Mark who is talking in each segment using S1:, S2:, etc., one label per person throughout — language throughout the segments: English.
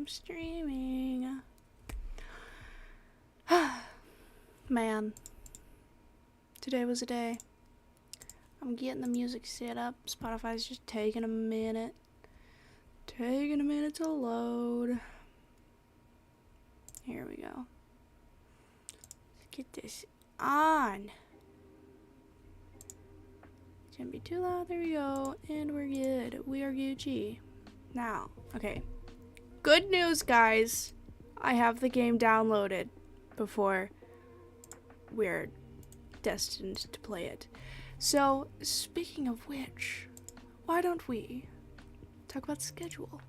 S1: I'm streaming. Man, today was a day. I'm getting the music set up. Spotify's just taking a minute. Taking a minute to load. Here we go. Let's get this on. It's gonna be too loud. There we go. And we're good. We are Gucci. Now, okay. Good news, guys. I have the game downloaded before we're destined to play it. So, speaking of which, why don't we talk about schedule?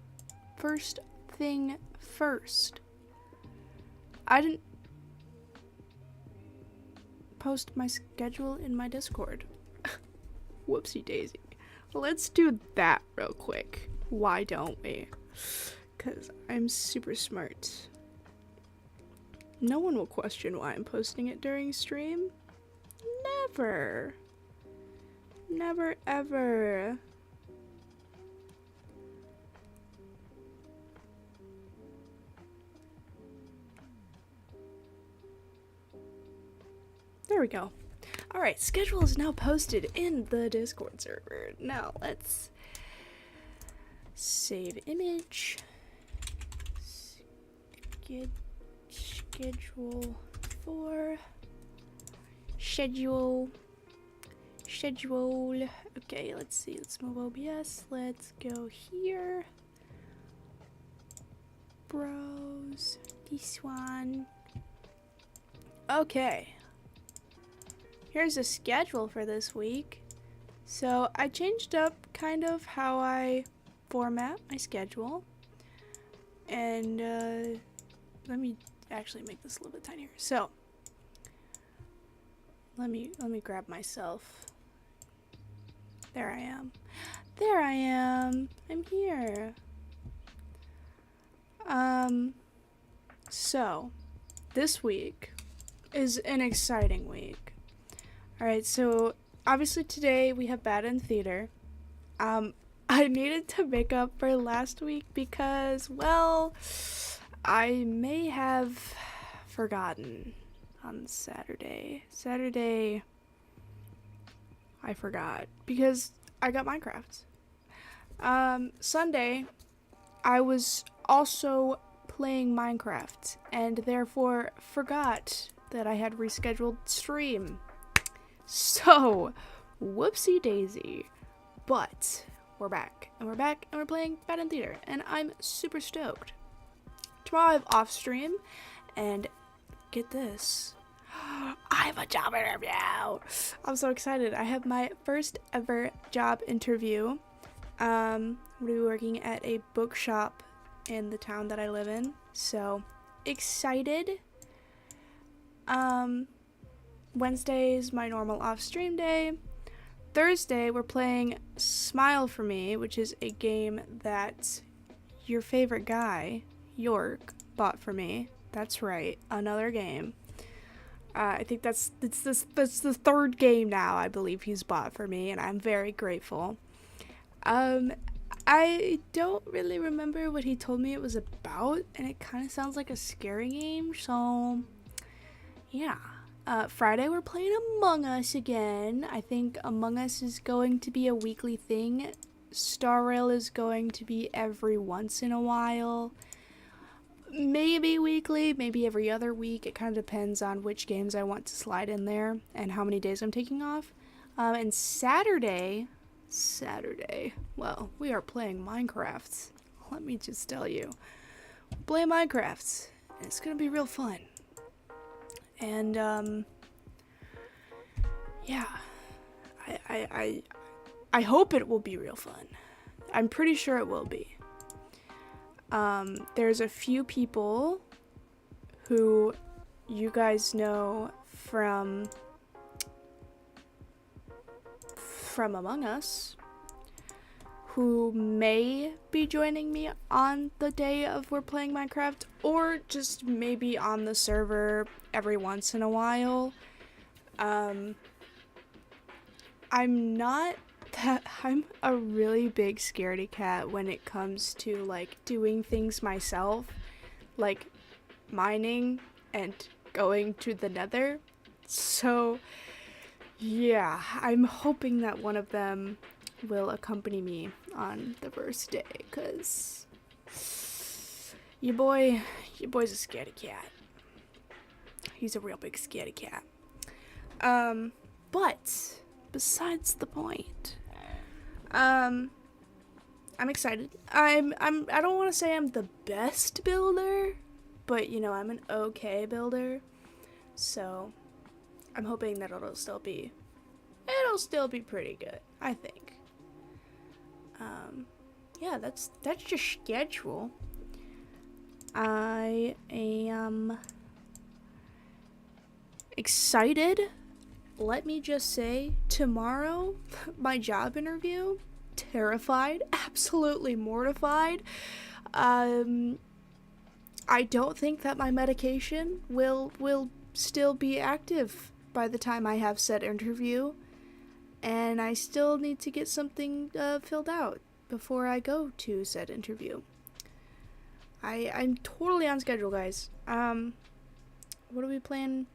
S1: First thing first. I didn't post my schedule in my Discord. Whoopsie daisy. Let's do that real quick. Why don't we? Because I'm super smart. No one will question why I'm posting it during stream. Never. Never ever. There we go. Alright, schedule is now posted in the Discord server. Now let's save image. Schedule for schedule. Okay, let's see. Let's move OBS. Let's go here. Browse this one. Okay. Here's the schedule for this week. So I changed up kind of how I format my schedule. And let me actually make this a little bit tinier. So let me grab myself. There I am. There I am. I'm here. So this week is an exciting week. Alright, so obviously today we have Bad in Theater. I needed to make up for last week because, well, I may have forgotten on Saturday. I forgot because I got Minecraft. Sunday, I was also playing Minecraft and therefore forgot that I had rescheduled stream. So, whoopsie daisy. But we're back, and we're playing Bad in Theater, and I'm super stoked. Tomorrow I have off stream, and get this. I have a job interview. I'm so excited. I have my first ever job interview. I'm going to be working at a bookshop in the town that I live in. So excited. Wednesday is my normal off stream day. Thursday we're playing Smile for Me, which is a game that your favorite guy, York, bought for me. That's right, another game. I think that's the third game now I believe he's bought for me, and I'm very grateful. I don't really remember what he told me it was about, and it kind of sounds like a scary game, so yeah. Friday we're playing Among Us again. I think Among Us is going to be a weekly thing. Star Rail is going to be every once in a while. Maybe weekly, maybe every other week. It kind of depends on which games I want to slide in there and how many days I'm taking off. And Saturday, well, we are playing Minecraft. Let me just tell you. Play Minecraft. It's gonna be real fun. And, yeah. I hope it will be real fun. I'm pretty sure it will be. There's a few people who you guys know from Among Us who may be joining me on the day of we're playing Minecraft, or just maybe on the server every once in a while. I'm not that I'm a really big scaredy cat when it comes to like doing things myself, like mining and going to the nether. So yeah, I'm hoping that one of them will accompany me on the first day, cause your boy's a scaredy cat. He's a real big scaredy cat. But besides the point, I'm excited. I don't want to say I'm the best builder, but you know, I'm an okay builder. So I'm hoping that it'll still be pretty good, I think. Yeah, that's your schedule. I am excited. Let me just say, tomorrow, my job interview, terrified, absolutely mortified. I don't think that my medication will still be active by the time I have said interview, and I still need to get something filled out before I go to said interview. I'm totally on schedule, guys. What are we playing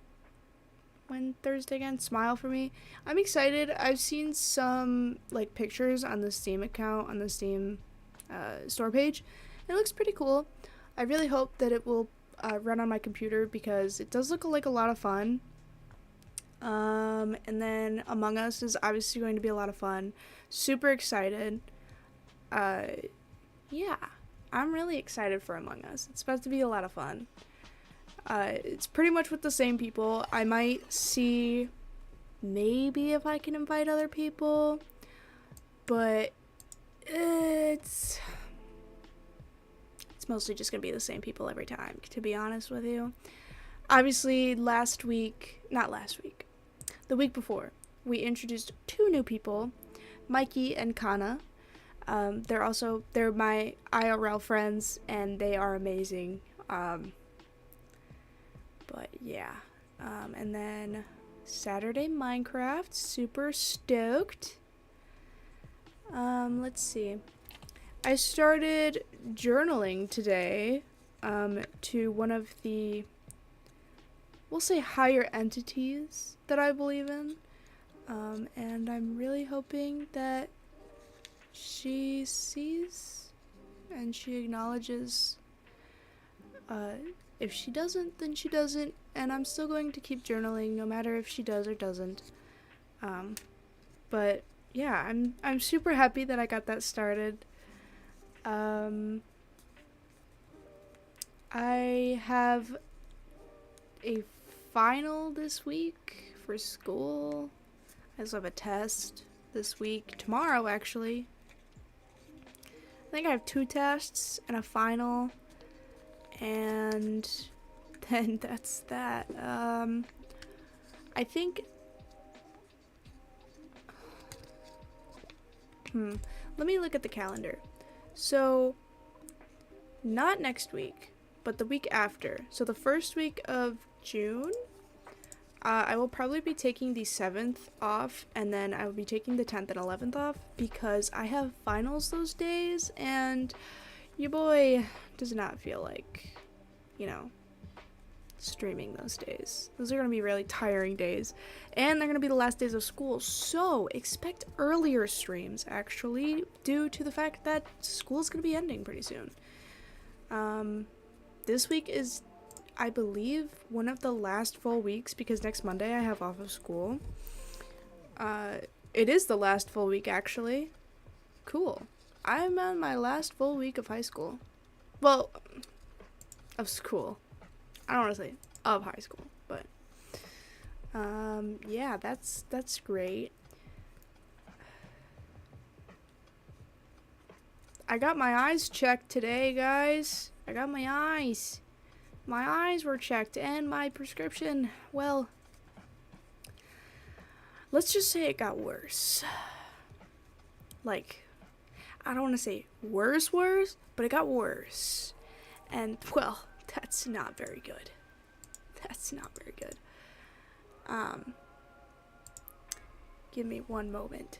S1: when Thursday again? Smile for me. I'm excited. I've seen some like pictures on the Steam account, on the Steam store page. It looks pretty cool. I really hope that it will run on my computer because it does look like a lot of fun. And then Among Us is obviously going to be a lot of fun. Super excited. Yeah, I'm really excited for Among Us. It's about to be a lot of fun. It's pretty much with the same people. I might see maybe if I can invite other people, but it's mostly just gonna be the same people every time, to be honest with you. Obviously, the week before, we introduced 2 new people, Mikey and Kana. They're my IRL friends, and they are amazing. But yeah, and then Saturday Minecraft, super stoked. Let's see. I started journaling today, to one of the, we'll say, higher entities that I believe in. And I'm really hoping that she sees and she acknowledges. If she doesn't, then she doesn't, and I'm still going to keep journaling no matter if she does or doesn't. But yeah, I'm super happy that I got that started. I have a final this week for school. I also have a test this week, tomorrow actually. I think I have 2 tests and a final, and then that's that. I think, let me look at the calendar. So, not next week, but the week after. So the first week of June, I will probably be taking the 7th off, and then I will be taking the 10th and 11th off because I have finals those days, and your boy does not feel like, streaming those days. Those are going to be really tiring days, and they're going to be the last days of school, so expect earlier streams, actually, due to the fact that school's going to be ending pretty soon. This week is, I believe, one of the last full weeks because next Monday I have off of school. It is the last full week, actually. Cool. I'm on my last full week of high school. Well, of school. I don't want to say of high school, but yeah, that's great. I got my eyes checked today, guys. I got my eyes. My eyes were checked, and my prescription, well, let's just say it got worse. Like, I don't want to say worse, but it got worse. And, well, that's not very good. That's not very good. Give me one moment.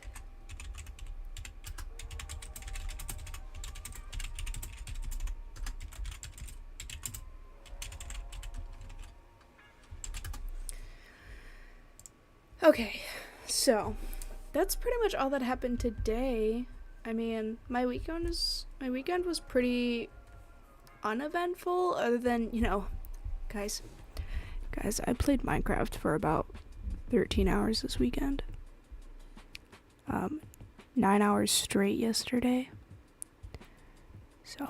S1: Okay, so that's pretty much all that happened today. I mean, my weekend was pretty uneventful, other than, guys, I played Minecraft for about 13 hours this weekend. 9 hours straight yesterday. So,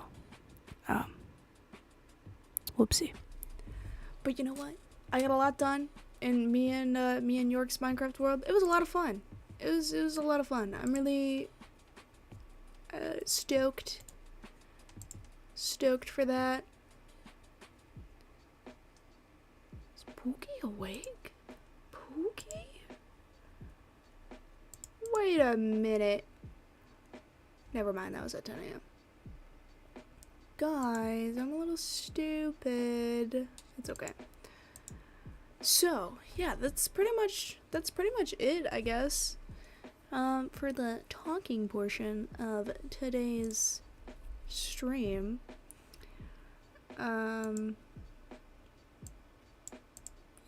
S1: whoopsie. But you know what? I got a lot done in me and York's Minecraft world. It was a lot of fun. It was a lot of fun. I'm really stoked for that. Is Pookie awake? Pookie? Wait a minute. Never mind, that was at 10 a.m. Guys, I'm a little stupid. It's okay. So, yeah, that's pretty much it, I guess. For the talking portion of today's stream.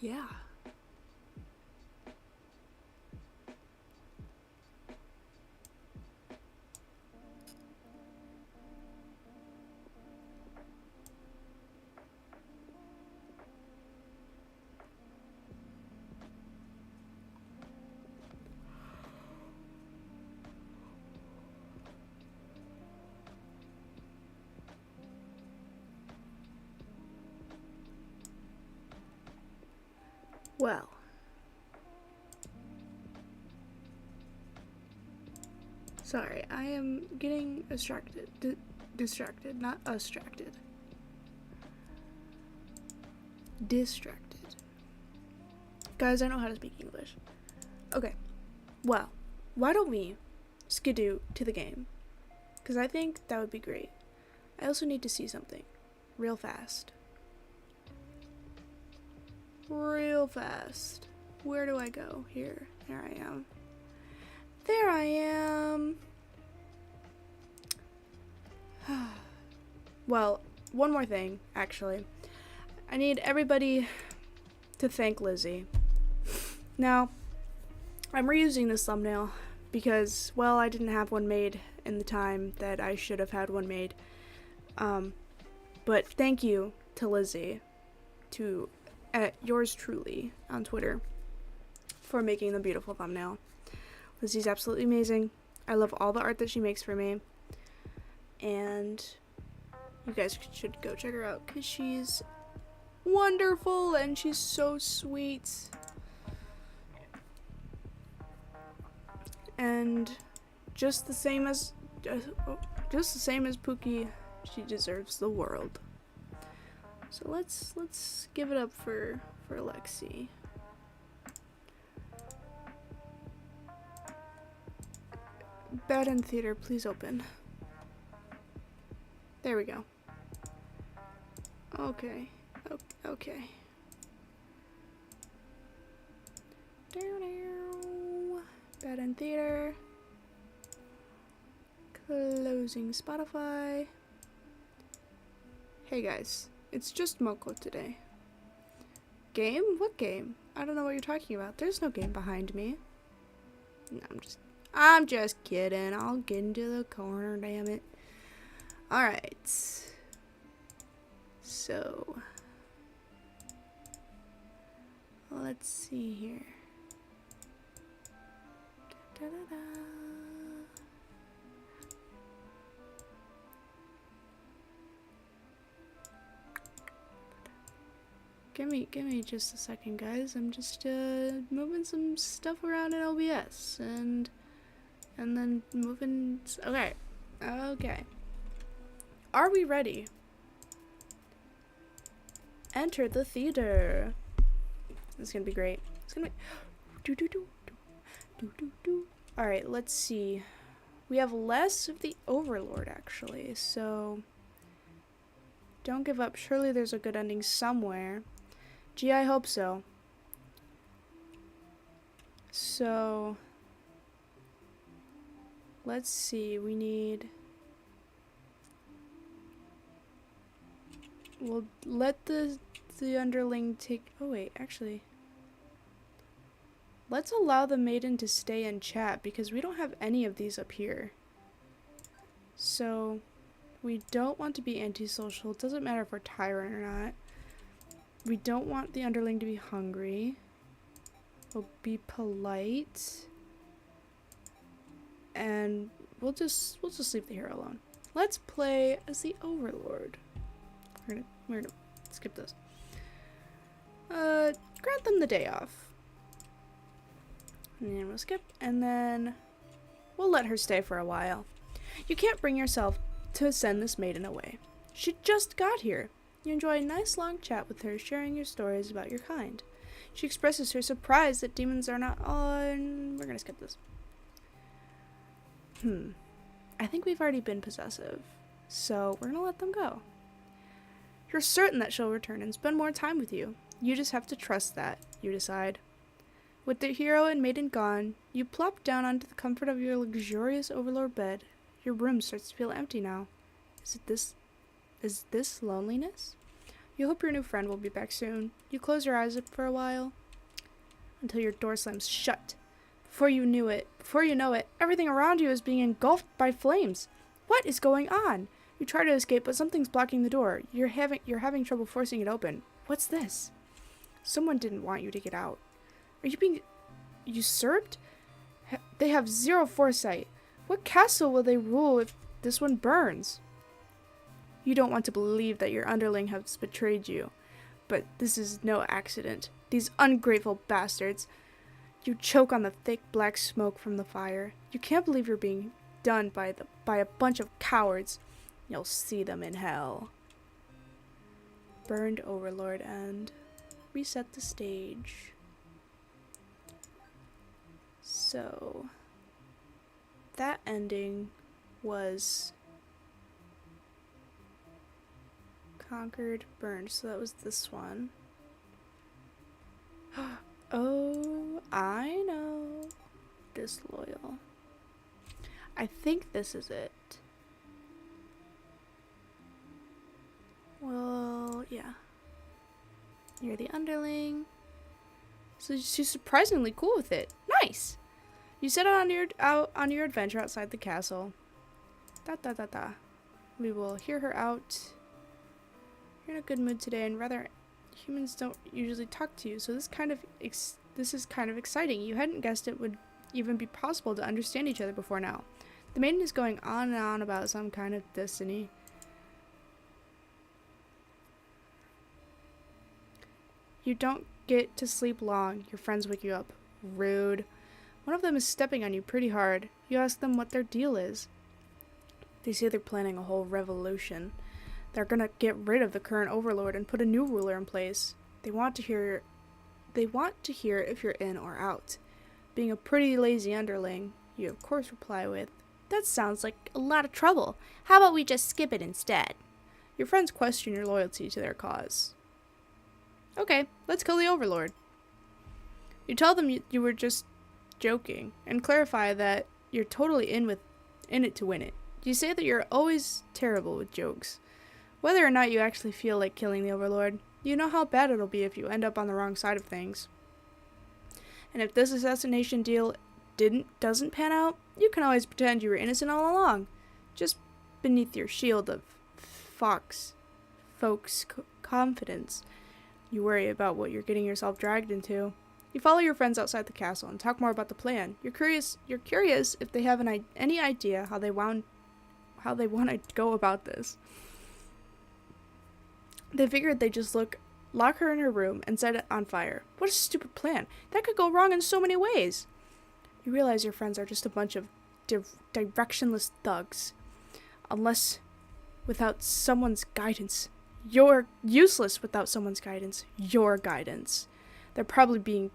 S1: Yeah. Well. Sorry, I am getting distracted. Distracted, not distracted. Distracted. Guys, I know how to speak English. Okay, well, why don't we skidoo to the game? Because I think that would be great. I also need to see something. Real fast. Real fast. Where do I go? Here. There I am. There I am. Well, one more thing, actually. I need everybody to thank Lizzie. Now, I'm reusing this thumbnail because, well, I didn't have one made in the time that I should have had one made. But thank you to Lizzie, at yours truly on Twitter, for making the beautiful thumbnail. Lizzie's absolutely amazing. I love all the art that she makes for me. And you guys should go check her out because she's wonderful and she's so sweet. And just the same as Pookie, she deserves the world. So let's give it up for Lexi. Bed and theater, please open. There we go. Okay. Okay. Bed and theater. Closing Spotify. Hey guys, it's just Moko today. Game? What game? I don't know what you're talking about. There's no game behind me. No, I'm just kidding. I'll get into the corner, damn it. Alright. So, let's see here. Da-da-da. Give me just a second, guys. I'm just moving some stuff around in OBS and then moving. Okay. Are we ready? Enter the theater. This is gonna be great. It's gonna be Alright, let's see. We have less of the Overlord, actually, so don't give up. Surely there's a good ending somewhere. Gee, I hope so. So let's see. We'll let the underling take. Oh wait, actually. Let's allow the maiden to stay and chat because we don't have any of these up here. So we don't want to be antisocial. It doesn't matter if we're tyrant or not. We don't want the underling to be hungry. We'll be polite. And we'll just leave the hero alone. Let's play as the overlord. We're gonna skip this. Grant them the day off. And then we'll skip, and then we'll let her stay for a while. You can't bring yourself to send this maiden away. She just got here. You enjoy a nice long chat with her, sharing your stories about your kind. She expresses her surprise that demons are not on... We're gonna skip this. I think we've already been possessive, so we're gonna let them go. You're certain that she'll return and spend more time with you. You just have to trust that, you decide. With the hero and maiden gone, you plop down onto the comfort of your luxurious overlord bed. Your room starts to feel empty now. Is this loneliness? You hope your new friend will be back soon. You close your eyes for a while until your door slams shut. Before you know it, everything around you is being engulfed by flames. What is going on? You try to escape, but something's blocking the door. You're having trouble forcing it open. What's this? Someone didn't want you to get out. Are you being usurped? They have zero foresight. What castle will they rule if this one burns? You don't want to believe that your underling has betrayed you, but this is no accident. These ungrateful bastards. You choke on the thick black smoke from the fire. You can't believe you're being done by a bunch of cowards. You'll see them in hell. Burned Overlord and reset the stage. So that ending was conquered, burned. So that was this one. Oh, I know. Disloyal. I think this is it. Well, yeah. You're the underling. So she's surprisingly cool with it. Nice! You set out on your adventure outside the castle. We will hear her out. You're in a good mood today, and rather, humans don't usually talk to you, so this is kind of exciting. You hadn't guessed it would even be possible to understand each other before now. The maiden is going on and on about some kind of destiny. You don't get to sleep long. Your friends wake you up. Rude. One of them is stepping on you pretty hard. You ask them what their deal is. They say they're planning a whole revolution. They're gonna get rid of the current overlord and put a new ruler in place. They want to hear if you're in or out. Being a pretty lazy underling, you of course reply with, "That sounds like a lot of trouble. How about we just skip it instead?" Your friends question your loyalty to their cause. Okay, let's kill the overlord. You tell them you were just joking and clarify that you're totally in it to win it. You say that you're always terrible with jokes. Whether or not you actually feel like killing the overlord, you know how bad it'll be if you end up on the wrong side of things. And if this assassination deal doesn't pan out, you can always pretend you were innocent all along, just beneath your shield of folks' confidence. You worry about what you're getting yourself dragged into. You follow your friends outside the castle and talk more about the plan. You're curious if they have any idea how they want to go about this. They figured they'd just lock her in her room and set it on fire. What a stupid plan. That could go wrong in so many ways. You realize your friends are just a bunch of directionless thugs. Unless without someone's guidance. You're useless without someone's guidance. Your guidance. They'd probably be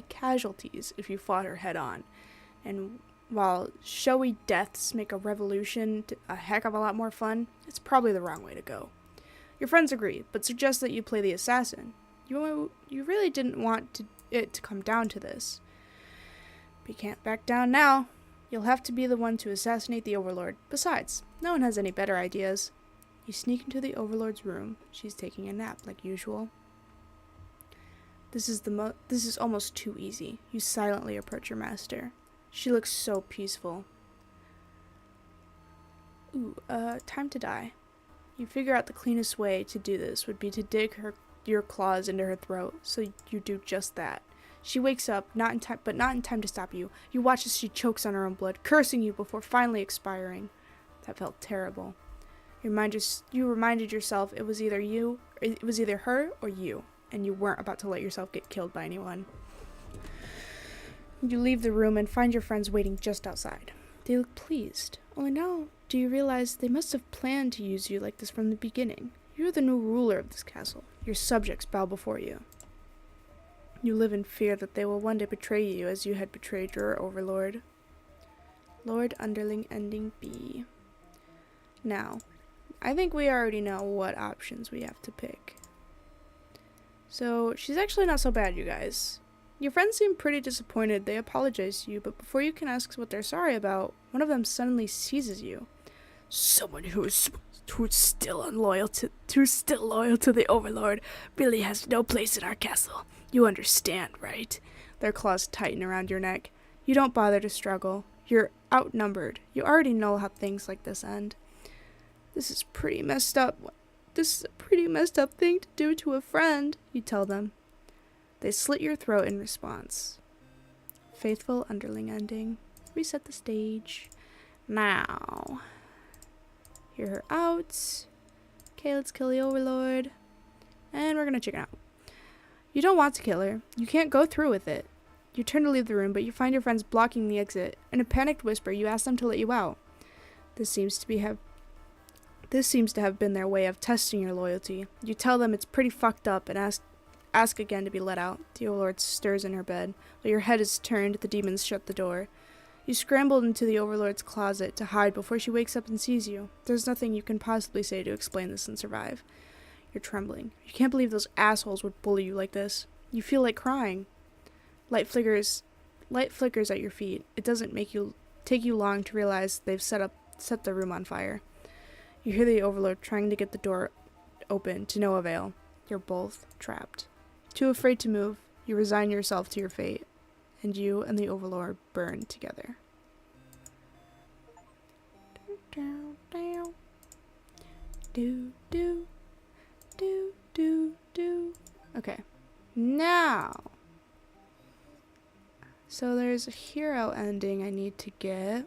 S1: casualties if you fought her head on. And while showy deaths make a revolution a heck of a lot more fun, it's probably the wrong way to go. Your friends agree, but suggest that you play the assassin. You really didn't want it to come down to this. But you can't back down now. You'll have to be the one to assassinate the overlord. Besides, no one has any better ideas. You sneak into the overlord's room. She's taking a nap, like usual. This is almost too easy. You silently approach your master. She looks so peaceful. Ooh, time to die. You figure out the cleanest way to do this would be to dig your claws into her throat, so you do just that. She wakes up, not in time to stop you. You watch as she chokes on her own blood, cursing you before finally expiring. That felt terrible. You reminded yourself it was either her or you, and you weren't about to let yourself get killed by anyone. You leave the room and find your friends waiting just outside. They look pleased. Only now do you realize they must have planned to use you like this from the beginning. You're the new ruler of this castle. Your subjects bow before you. You live in fear that they will one day betray you as you had betrayed your overlord. Lord Underling Ending B. Now, I think we already know what options we have to pick. So, she's actually not so bad, you guys. Your friends seem pretty disappointed. They apologize to you, but before you can ask what they're sorry about, one of them suddenly seizes you. Someone who's still loyal to the Overlord really has no place in our castle. You understand, right? Their claws tighten around your neck. You don't bother to struggle. You're outnumbered. You already know how things like this end. This is a pretty messed up thing to do to a friend, you tell them. They slit your throat in response. Faithful Underling Ending. Reset the stage. Now. Hear her out. Okay, let's kill the Overlord. And we're gonna chicken out. You don't want to kill her. You can't go through with it. You turn to leave the room, but you find your friends blocking the exit. In a panicked whisper, you ask them to let you out. This seems to have been their way of testing your loyalty. You tell them it's pretty fucked up and ask again to be let out. The Overlord stirs in her bed. While your head is turned, the demons shut the door. You scrambled into the Overlord's closet to hide before she wakes up and sees you. There's nothing you can possibly say to explain this and survive. You're trembling. You can't believe those assholes would bully you like this. You feel like crying. Light flickers at your feet. It doesn't take you long to realize they've set the room on fire. You hear the Overlord trying to get the door open, to no avail. You're both trapped. Too afraid to move, you resign yourself to your fate, and you and the Overlord burn together. Okay, now. So there's a hero ending I need to get.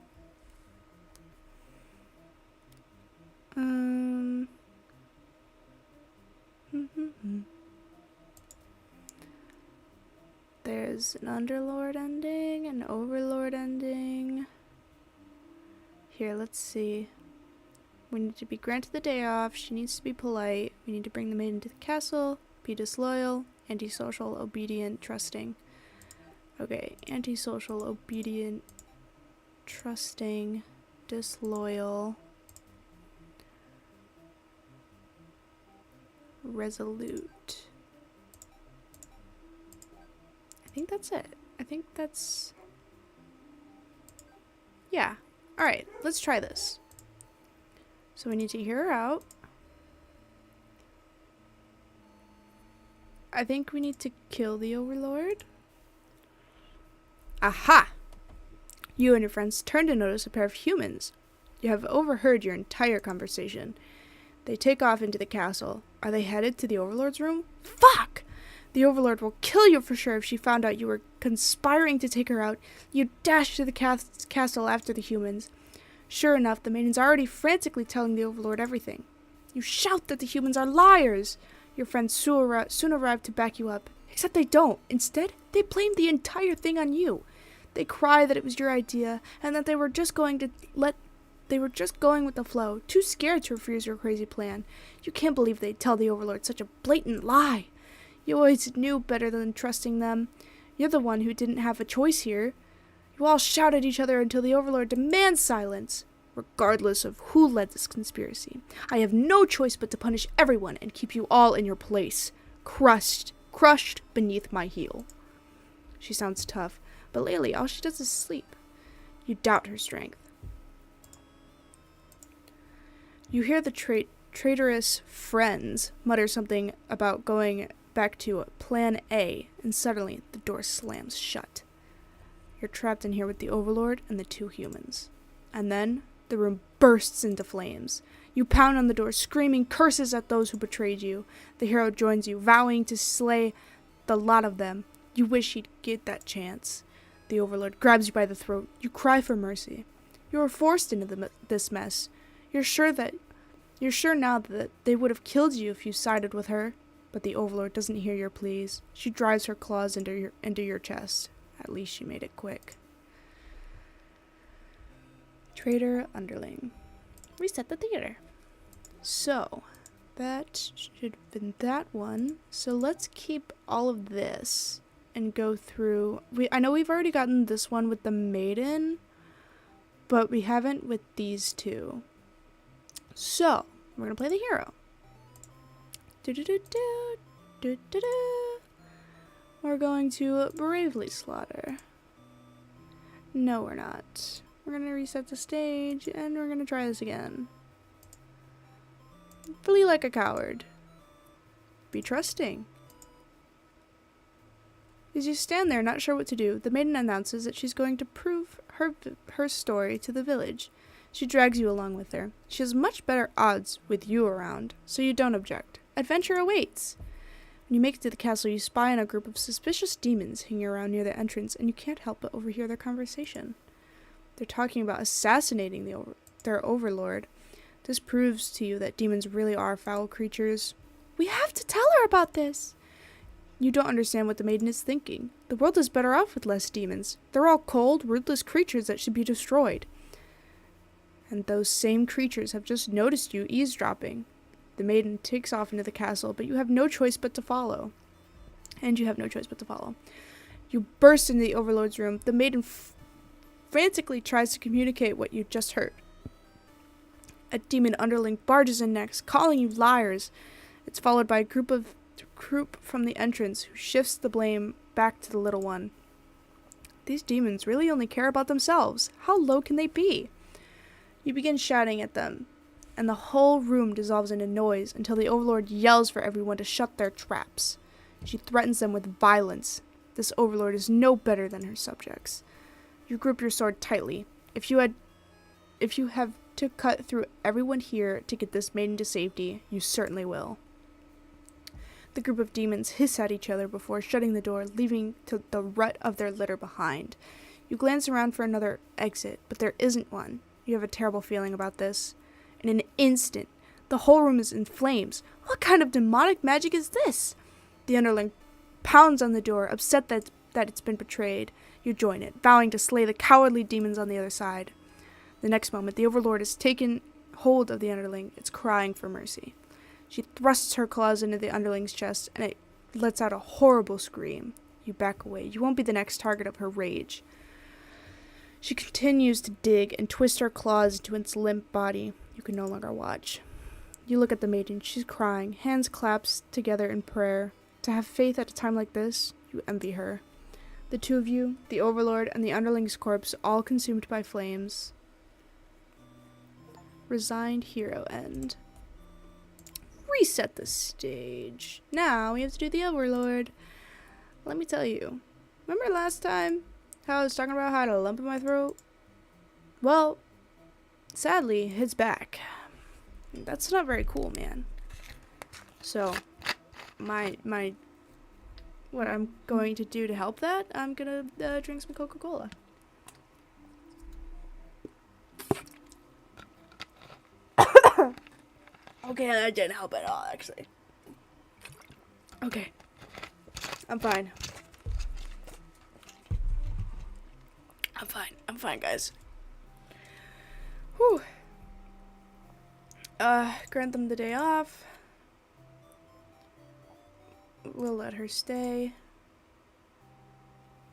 S1: There's an Underlord ending, an Overlord ending. Here, let's see. We need to be granted the day off. She needs to be polite. We need to bring the maiden to the castle. Be disloyal, antisocial, obedient, trusting. Okay, antisocial, obedient, trusting, disloyal, resolute. I think that's it. Yeah. Alright, let's try this. So we need to hear her out. I think we need to kill the Overlord. Aha! You and your friends turn to notice a pair of humans. You have overheard your entire conversation. They take off into the castle. Are they headed to the Overlord's room? Fuck! The Overlord will kill you for sure if she found out you were conspiring to take her out. You dash to the castle after the humans. Sure enough, the maiden's already frantically telling the Overlord everything. You shout that the humans are liars. Your friends soon arrive to back you up. Except they don't. Instead, they blame the entire thing on you. They cry that it was your idea and that they were just going with the flow, too scared to refuse your crazy plan. You can't believe they'd tell the Overlord such a blatant lie. You always knew better than trusting them. You're the one who didn't have a choice here. You all shout at each other until the Overlord demands silence. Regardless of who led this conspiracy, I have no choice but to punish everyone and keep you all in your place, crushed beneath my heel. She sounds tough, but lately all she does is sleep. You doubt her strength. You hear the traitorous friends mutter something about going back to Plan A, and suddenly the door slams shut. You're trapped in here with the Overlord and the 2 humans. And then the room bursts into flames. You pound on the door, screaming curses at those who betrayed you. The hero joins you, vowing to slay the lot of them. You wish he'd get that chance. The Overlord grabs you by the throat. You cry for mercy. You are forced into this mess. You're sure now that they would have killed you if you sided with her. But the Overlord doesn't hear your pleas. She drives her claws into your chest. At least she made it quick. Traitor Underling. Reset the theater. So, that should have been that one. So let's keep all of this and go through. I know we've already gotten this one with the maiden, but we haven't with these 2. So, we're going to play the hero. We're going to bravely slaughter. No, we're not. We're going to reset the stage, and we're going to try this again. Flee like a coward. Be trusting. As you stand there, not sure what to do, the maiden announces that she's going to prove her story to the village. She drags you along with her. She has much better odds with you around, so you don't object. Adventure awaits. When you make it to the castle, you spy on a group of suspicious demons hanging around near the entrance, and you can't help but overhear their conversation. They're talking about assassinating their overlord. This proves to you that demons really are foul creatures. We have to tell her about this. You don't understand what the maiden is thinking. The world is better off with less demons. They're all cold, ruthless creatures that should be destroyed. And those same creatures have just noticed you eavesdropping. The maiden takes off into the castle, but you have no choice but to follow. You burst into the Overlord's room. The maiden frantically tries to communicate what you just heard. A demon underling barges in next, calling you liars. It's followed by a group from the entrance who shifts the blame back to the little one. These demons really only care about themselves. How low can they be? You begin shouting at them, and the whole room dissolves into noise until the Overlord yells for everyone to shut their traps. She threatens them with violence. This Overlord is no better than her subjects. You grip your sword tightly. If you have to cut through everyone here to get this maiden to safety, you certainly will. The group of demons hiss at each other before shutting the door, leaving the rut of their litter behind. You glance around for another exit, but there isn't one. You have a terrible feeling about this. In an instant, the whole room is in flames. What kind of demonic magic is this? The underling pounds on the door, upset that it's been betrayed. You join it, vowing to slay the cowardly demons on the other side. The next moment, the Overlord has taken hold of the underling. It's crying for mercy. She thrusts her claws into the underling's chest, and it lets out a horrible scream. You back away. You won't be the next target of her rage. She continues to dig and twist her claws into its limp body. You can no longer watch. You look at the maiden. She's crying, hands clasped together in prayer. To have faith at a time like this, you envy her. The 2 of you, the Overlord and the underling's corpse, all consumed by flames. Resigned hero end. Reset the stage. Now we have to do the Overlord. Let me tell you. Remember last time how I was talking about how I had a lump in my throat? Well, sadly, it's back. That's not very cool, man. So, what I'm going to do to help that, I'm gonna drink some Coca-Cola. Okay, that didn't help at all, actually. Okay. I'm fine. I'm fine, guys. Whew. Grant them the day off. We'll let her stay.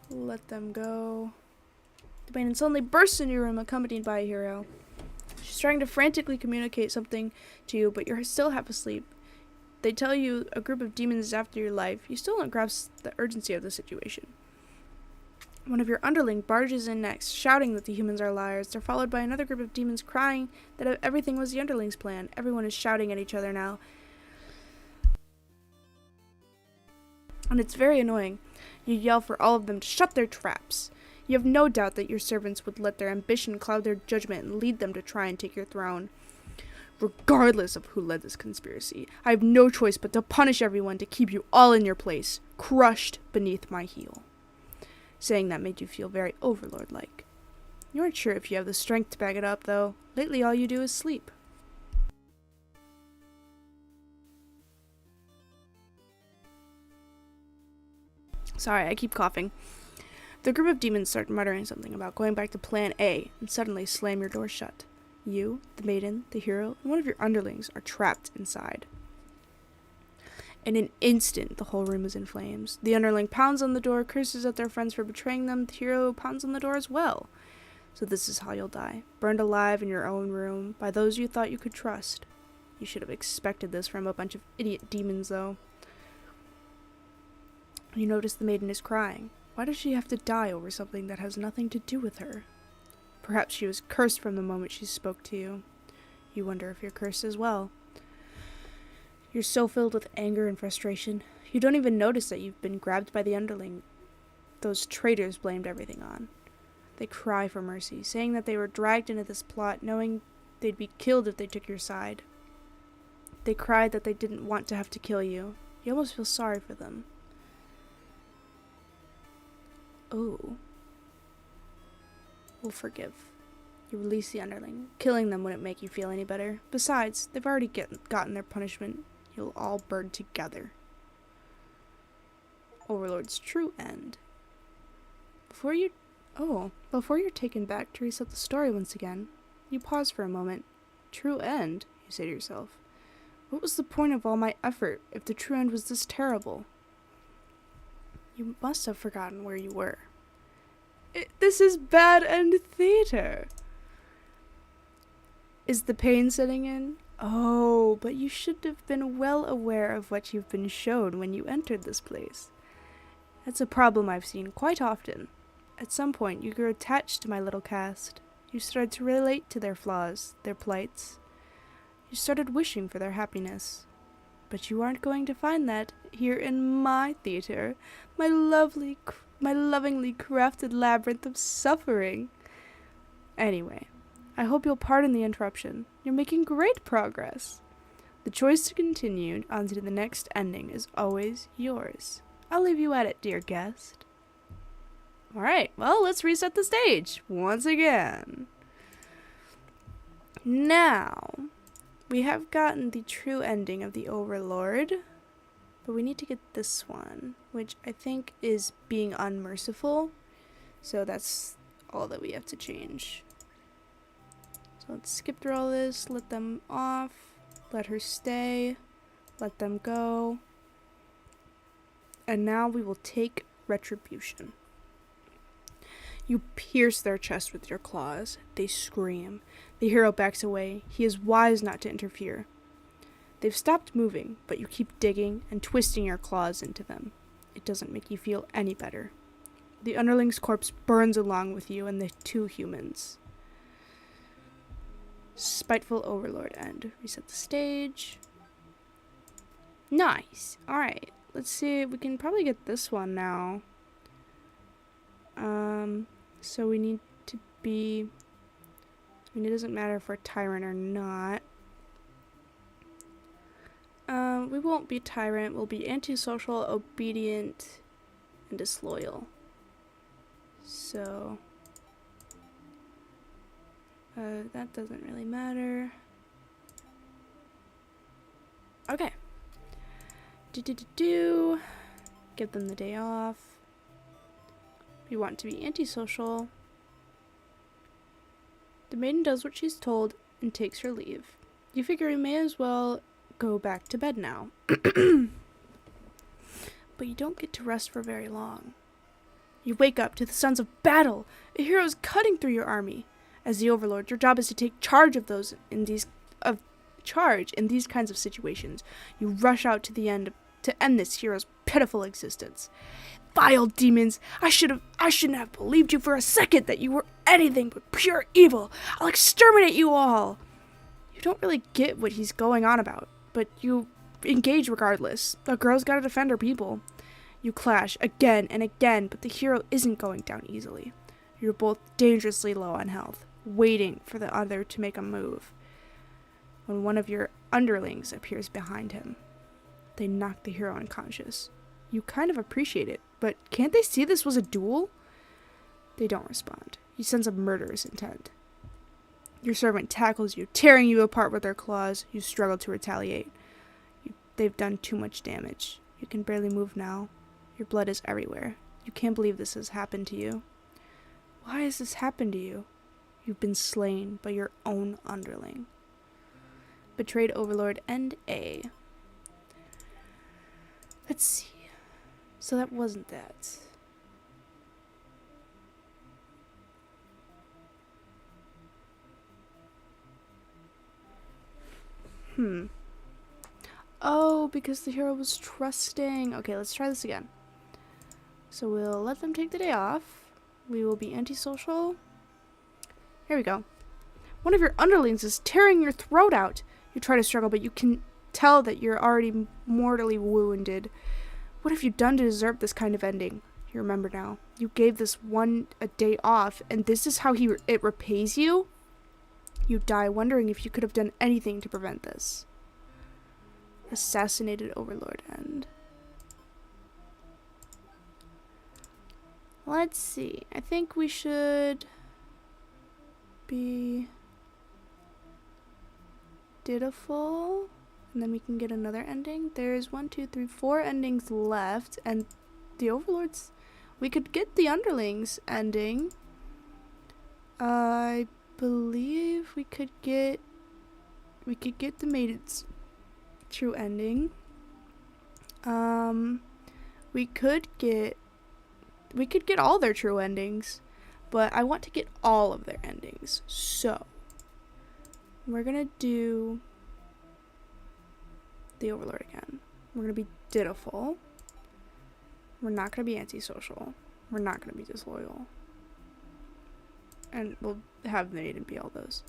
S1: Let them go. The maiden suddenly bursts into your room, accompanied by a hero. She's trying to frantically communicate something to you, but you're still half asleep. They tell you a group of demons is after your life. You still don't grasp the urgency of the situation. One of your underling barges in next, shouting that the humans are liars. They're followed by another group of demons crying that everything was the underling's plan. Everyone is shouting at each other now. and it's very annoying. You yell for all of them to shut their traps. You have no doubt that your servants would let their ambition cloud their judgment and lead them to try and take your throne. Regardless of who led this conspiracy, I have no choice but to punish everyone to keep you all in your place, crushed beneath my heel. Saying that made you feel very overlord-like. You aren't sure if you have the strength to back it up, though. Lately all you do is sleep. Sorry, I keep coughing. The group of demons start muttering something about going back to Plan A, and suddenly slam your door shut. You, the maiden, the hero, and one of your underlings are trapped inside. In an instant, the whole room is in flames. The underling pounds on the door, curses at their friends for betraying them. The hero pounds on the door as well. So this is how you'll die. Burned alive in your own room by those you thought you could trust. You should have expected this from a bunch of idiot demons, though. You notice the maiden is crying. Why does she have to die over something that has nothing to do with her? Perhaps she was cursed from the moment she spoke to you. You wonder if you're cursed as well. You're so filled with anger and frustration, you don't even notice that you've been grabbed by the underling those traitors blamed everything on. They cry for mercy, saying that they were dragged into this plot knowing they'd be killed if they took your side. They cried that they didn't want to have to kill you. You almost feel sorry for them. Oh. We'll forgive. You release the underling. Killing them wouldn't make you feel any better. Besides, they've already gotten their punishment. You'll all burn together. Overlord's true end. Before you're taken back to reset the story once again, you pause for a moment. True end, you say to yourself. What was the point of all my effort if the true end was this terrible? You must have forgotten where you were. This is bad end theater. Is the pain setting in? Oh, but you should have been well aware of what you've been shown when you entered this place. That's a problem I've seen quite often. At some point, you grew attached to my little cast. You started to relate to their flaws, their plights. You started wishing for their happiness. But you aren't going to find that here in my theater, my lovingly crafted labyrinth of suffering. Anyway, I hope you'll pardon the interruption. You're making great progress. The choice to continue on to the next ending is always yours. I'll leave you at it, dear guest. Alright, well, let's reset the stage once again. Now, we have gotten the true ending of the Overlord, but we need to get this one, which I think is being unmerciful. So that's all that we have to change. So let's skip through all this, let them off, let her stay, let them go. And now we will take retribution. You pierce their chest with your claws. They scream. The hero backs away. He is wise not to interfere. They've stopped moving, but you keep digging and twisting your claws into them. It doesn't make you feel any better. The underling's corpse burns along with you and the two humans. Spiteful Overlord end. Reset the stage. Nice. Alright. Let's see. We can probably get this one now. So we need to be... I mean, it doesn't matter if we're Tyrant or not. We won't be Tyrant. We'll be antisocial, obedient, and disloyal. So... that doesn't really matter. Okay. Give them the day off. We want to be antisocial. The maiden does what she's told and takes her leave. You figure we may as well go back to bed now. But you don't get to rest for very long. You wake up to the sounds of battle. A hero is cutting through your army. As the Overlord, your job is to take charge of those in these kinds of situations. You rush out to the end to end this hero's pitiful existence. Vile demons! I shouldn't have believed you for a second that you were anything but pure evil. I'll exterminate you all. You don't really get what he's going on about, but you engage regardless. A girl's gotta defend her people. You clash again and again, but the hero isn't going down easily. You're both dangerously low on health, waiting for the other to make a move. When one of your underlings appears behind him, they knock the hero unconscious. You kind of appreciate it, but can't they see this was a duel? They don't respond. He sense a murderous intent. Your servant tackles you, tearing you apart with their claws. You struggle to retaliate. They've done too much damage. You can barely move now. Your blood is everywhere. You can't believe this has happened to you. Why has this happened to you? You've been slain by your own underling. Betrayed Overlord and A. Let's see. So that wasn't that. Oh, because the hero was trusting. Okay, let's try this again. So we'll let them take the day off. We will be antisocial. Here we go. One of your underlings is tearing your throat out. You try to struggle, but you can tell that you're already mortally wounded. What have you done to deserve this kind of ending? You remember now. You gave this one a day off, and this is how it repays you? You die wondering if you could have done anything to prevent this. Assassinated Overlord End. Let's see. I think we should be dutiful, and then we can get another ending. There's 4 endings left, and the Overlords. We could get the underlings ending. I believe we could get the maiden's true ending. We could get all their true endings, but I want to get all of their endings. So we're gonna do the Overlord again. We're gonna be dutiful. We're not gonna be antisocial. We're not gonna be disloyal. And we'll have the maiden be all those.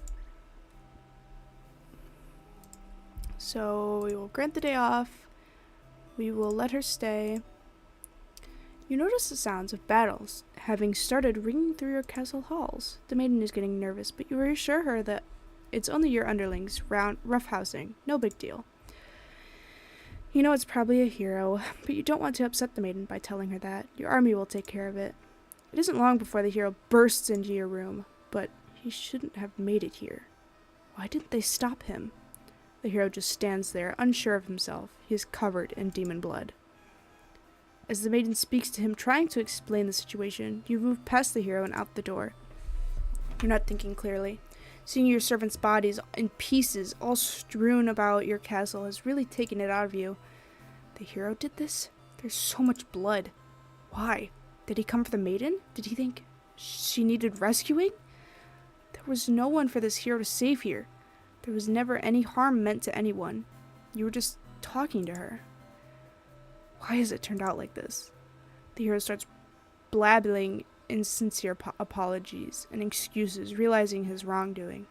S1: So we will grant the day off. We will let her stay. You notice the sounds of battles having started ringing through your castle halls. The maiden is getting nervous, but you reassure her that it's only your underlings roughhousing. No big deal. You know it's probably a hero, but you don't want to upset the maiden by telling her that. Your army will take care of it. It isn't long before the hero bursts into your room, but he shouldn't have made it here. Why didn't they stop him? The hero just stands there, unsure of himself. He is covered in demon blood. As the maiden speaks to him, trying to explain the situation, you move past the hero and out the door. You're not thinking clearly. Seeing your servant's bodies in pieces, all strewn about your castle, has really taken it out of you. The hero did this? There's so much blood. Why? Did he come for the maiden? Did he think she needed rescuing? There was no one for this hero to save here. There was never any harm meant to anyone. You were just talking to her. Why has it turned out like this? The hero starts blabbing insincere apologies and excuses, realizing his wrongdoing.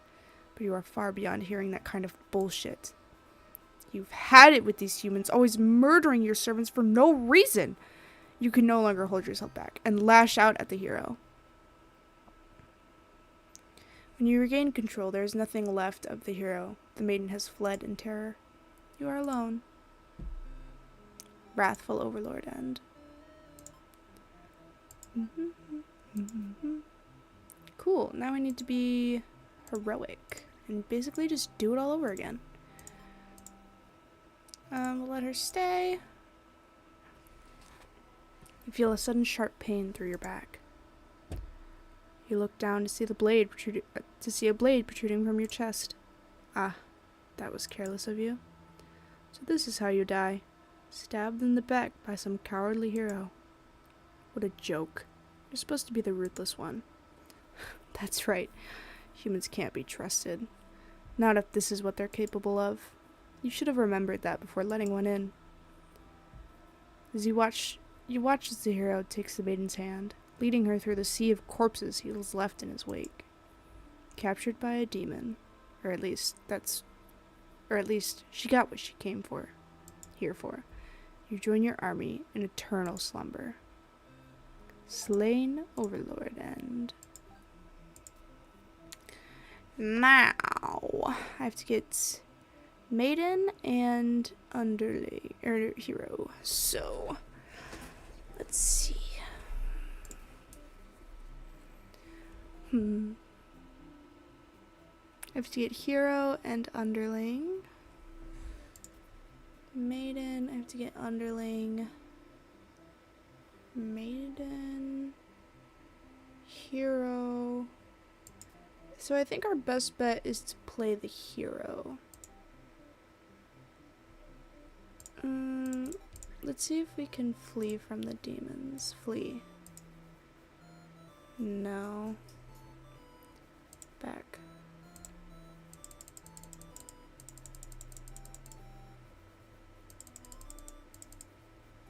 S1: But you are far beyond hearing that kind of bullshit. You've had it with these humans, always murdering your servants for no reason. You can no longer hold yourself back and lash out at the hero. When you regain control, there is nothing left of the hero. The maiden has fled in terror. You are alone. Wrathful Overlord End. Cool. Now I need to be heroic and basically just do it all over again. We'll let her stay. You feel a sudden sharp pain through your back. You look down to see a blade protruding from your chest. Ah, that was careless of you. So this is how you die. Stabbed in the back by some cowardly hero. What a joke. You're supposed to be the ruthless one. That's right. Humans can't be trusted. Not if this is what they're capable of. You should have remembered that before letting one in. As you watch as the hero takes the maiden's hand, leading her through the sea of corpses he has left in his wake. Captured by a demon. Or at least she got what she came here for. You join your army in eternal slumber. Slain Overlord end. Now, I have to get Maiden and Underlay, or Hero. So, let's see. I have to get Hero and Underling. Maiden, I have to get Underling. Maiden. Hero. So I think our best bet is to play the Hero. Let's see if we can flee from the demons. Flee. No. Back.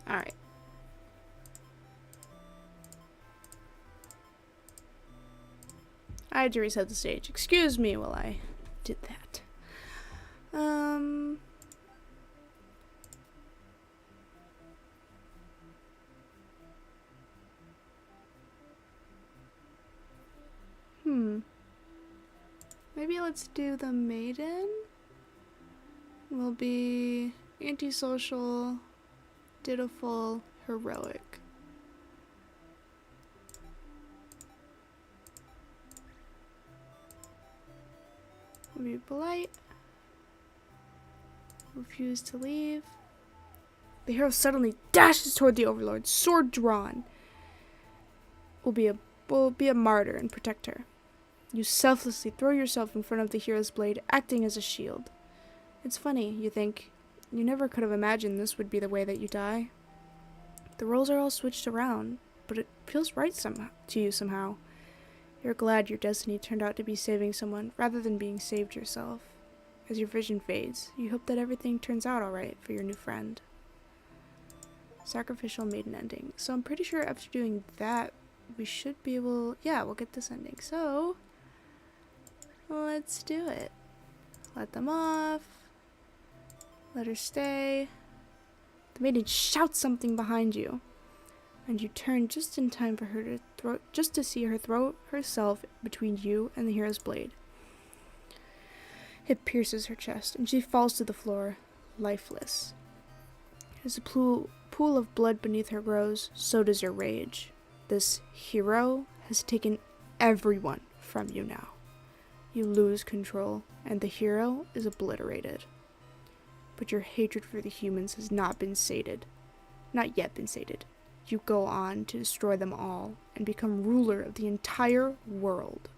S1: Alright. I had to reset the stage. Excuse me while I did that. Maybe let's do the Maiden. Will be antisocial, dutiful, heroic. Will be polite. Refuse to leave. The hero suddenly dashes toward the Overlord, sword drawn. Will be a martyr and protect her. You selflessly throw yourself in front of the hero's blade, acting as a shield. It's funny, you think. You never could have imagined this would be the way that you die. The roles are all switched around, but it feels right to you somehow. You're glad your destiny turned out to be saving someone rather than being saved yourself. As your vision fades, you hope that everything turns out alright for your new friend. Sacrificial maiden ending. So I'm pretty sure after doing that, we should be able... Yeah, we'll get this ending. So, let's do it. Let them off. Let her stay. The maiden shouts something behind you, and you turn just in time for her to see her throw herself between you and the hero's blade. It pierces her chest, and she falls to the floor, lifeless. As the pool of blood beneath her grows, so does your rage. This hero has taken everyone from you now. You lose control, and the hero is obliterated. But your hatred for the humans has not yet been sated. You go on to destroy them all and become ruler of the entire world.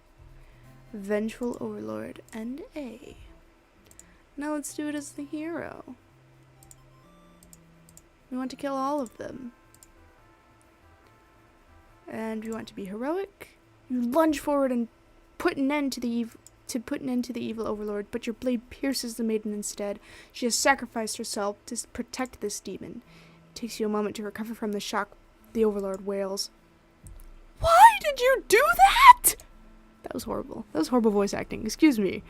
S1: Vengeful Overlord and A. Now let's do it as the hero. We want to kill all of them. And we want to be heroic. You lunge forward and put an end to the evil Overlord, but your blade pierces the maiden instead. She has sacrificed herself to protect this demon. It takes you a moment to recover from the shock. The Overlord wails. Why did you do that? That was horrible. That was horrible voice acting. Excuse me.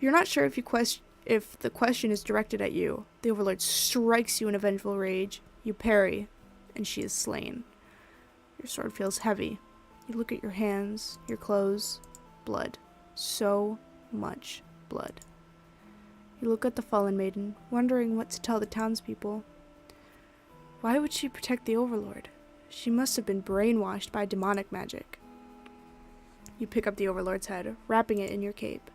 S1: You're not sure if the question is directed at you. The Overlord strikes you in a vengeful rage. You parry, and she is slain. Your sword feels heavy. You look at your hands, your clothes, blood. So much blood. You look at the fallen maiden, wondering what to tell the townspeople. Why would she protect the Overlord? She must have been brainwashed by demonic magic. You pick up the Overlord's head, wrapping it in your cape,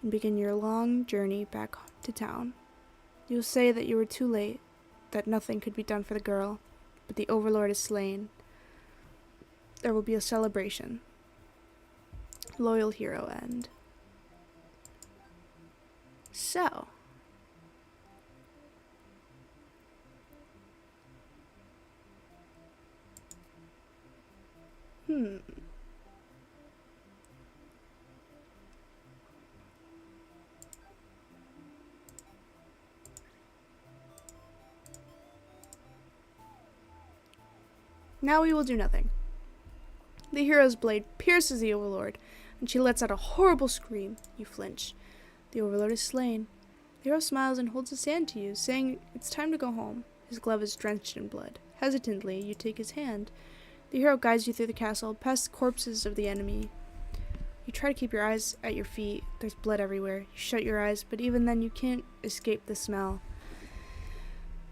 S1: and begin your long journey back to town. You'll say that you were too late, that nothing could be done for the girl, but the Overlord is slain. There will be a celebration. Loyal hero end. So, now we will do nothing. The hero's blade pierces the Overlord, and she lets out a horrible scream. You flinch. The Overlord is slain. The hero smiles and holds his hand to you, saying it's time to go home. His glove is drenched in blood. Hesitantly, you take his hand. The hero guides you through the castle, past the corpses of the enemy. You try to keep your eyes at your feet. There's blood everywhere. You shut your eyes, but even then you can't escape the smell.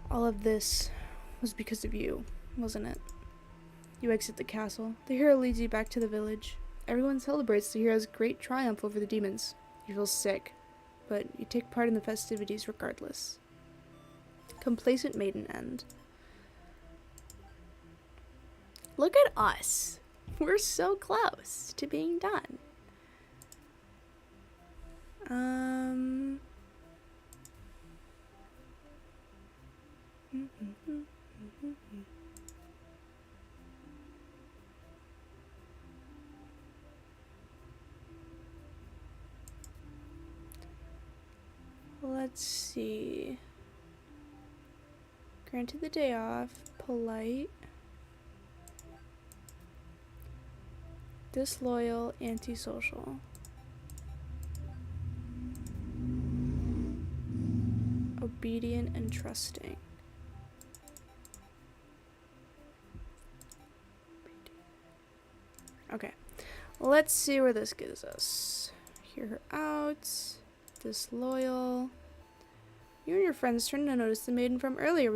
S1: All of this was because of you, wasn't it? You exit the castle. The hero leads you back to the village. Everyone celebrates the hero's great triumph over the demons. You feel sick, but you take part in the festivities regardless. Complacent maiden end. Look at us. We're so close to being done. Let's see. Granted the day off. Polite. Disloyal. Antisocial. Obedient and trusting. Okay. Let's see where this gives us. Hear her out. Disloyal. You and your friends turn to notice the maiden from earlier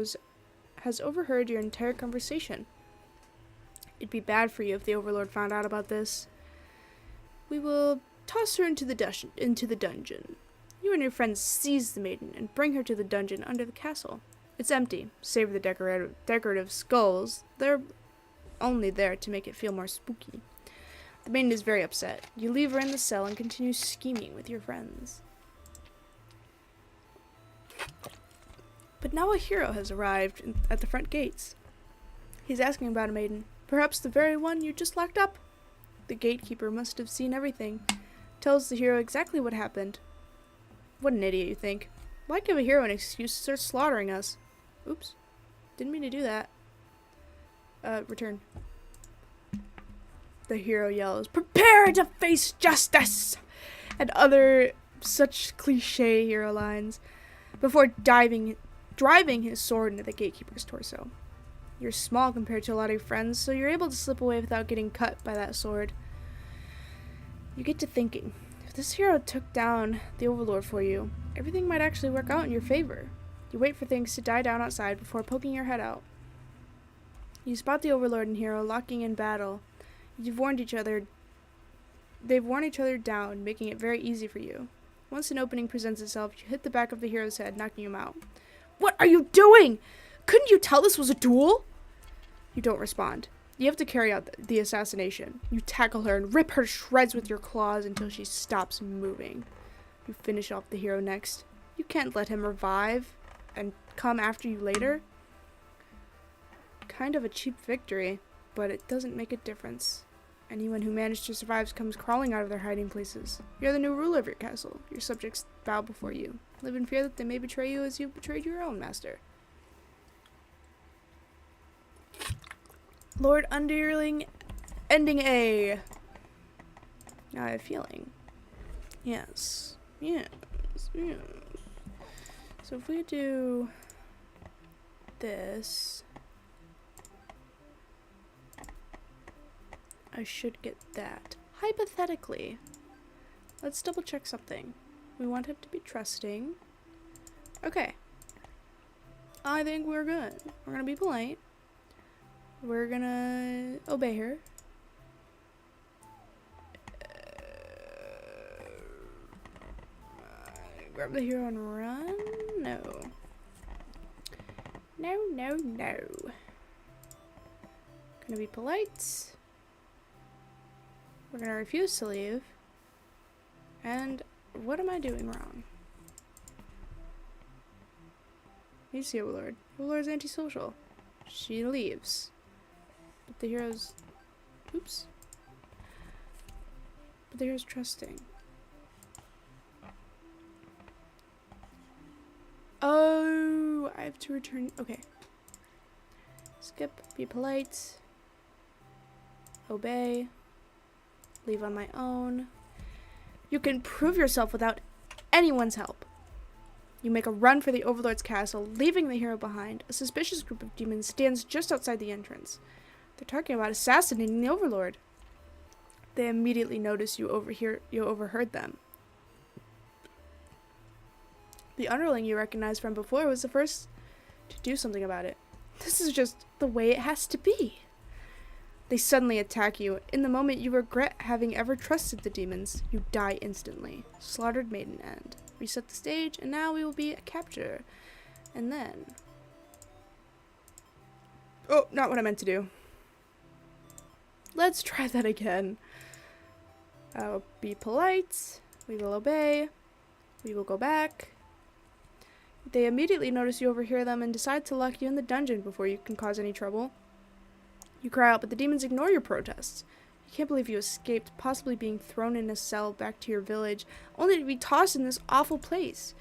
S1: has overheard your entire conversation. It'd be bad for you if the Overlord found out about this. We will toss her into the dungeon. You and your friends seize the maiden and bring her to the dungeon under the castle. It's empty, save for the decorative skulls. They're only there to make it feel more spooky. The maiden is very upset. You leave her in the cell and continue scheming with your friends. But now a hero has arrived at the front gates. He's asking about a maiden, perhaps the very one you just locked up. The gatekeeper must have seen everything. Tells the hero exactly what happened. What an idiot, you think. Why give a hero an excuse to start slaughtering us? Oops. Didn't mean to do that. Return. The hero yells, "Prepare to face justice!" and other such cliche hero lines before driving his sword into the gatekeeper's torso. You're small compared to a lot of your friends, so you're able to slip away without getting cut by that sword. You get to thinking, if this hero took down the Overlord for you, everything might actually work out in your favor. You wait for things to die down outside before poking your head out. You spot the Overlord and hero locking in battle. They've worn each other down, making it very easy for you. Once an opening presents itself, you hit the back of the hero's head, knocking him out. What are you doing? Couldn't you tell this was a duel? You don't respond. You have to carry out the assassination. You tackle her and rip her to shreds with your claws until she stops moving. You finish off the hero next. You can't let him revive and come after you later. Kind of a cheap victory, but it doesn't make a difference. Anyone who managed to survive comes crawling out of their hiding places. You're the new ruler of your castle. Your subjects bow before you. Live in fear that they may betray you as you betrayed your own master. Lord Underling, ending A. Now I have a feeling. Yes. So if we do this, I should get that. Hypothetically, let's double check something. We want him to be trusting. Okay. I think we're good. We're gonna be polite. We're gonna obey her. Grab the hero and run? No. No. Gonna be polite. We're gonna refuse to leave. And what am I doing wrong? He's the Overlord. Overlord's antisocial. She leaves. But the hero's... Oops. But the hero's trusting. Oh, I have to return... Okay. Skip. Be polite. Obey. Leave on my own. You can prove yourself without anyone's help. You make a run for the Overlord's castle, leaving the hero behind. A suspicious group of demons stands just outside the entrance. They're talking about assassinating the Overlord. They immediately notice you overheard them. The underling you recognized from before was the first to do something about it. This is just the way it has to be. They suddenly attack you. In the moment you regret having ever trusted the demons, you die instantly. Slaughtered maiden end. Reset the stage, and now we will be a capture. And then... Oh, not what I meant to do. Let's try that again. Be polite. We will obey. We will go back. They immediately notice you overhear them and decide to lock you in the dungeon before you can cause any trouble. You cry out, but the demons ignore your protests. You can't believe you escaped, possibly being thrown in a cell back to your village, only to be tossed in this awful place.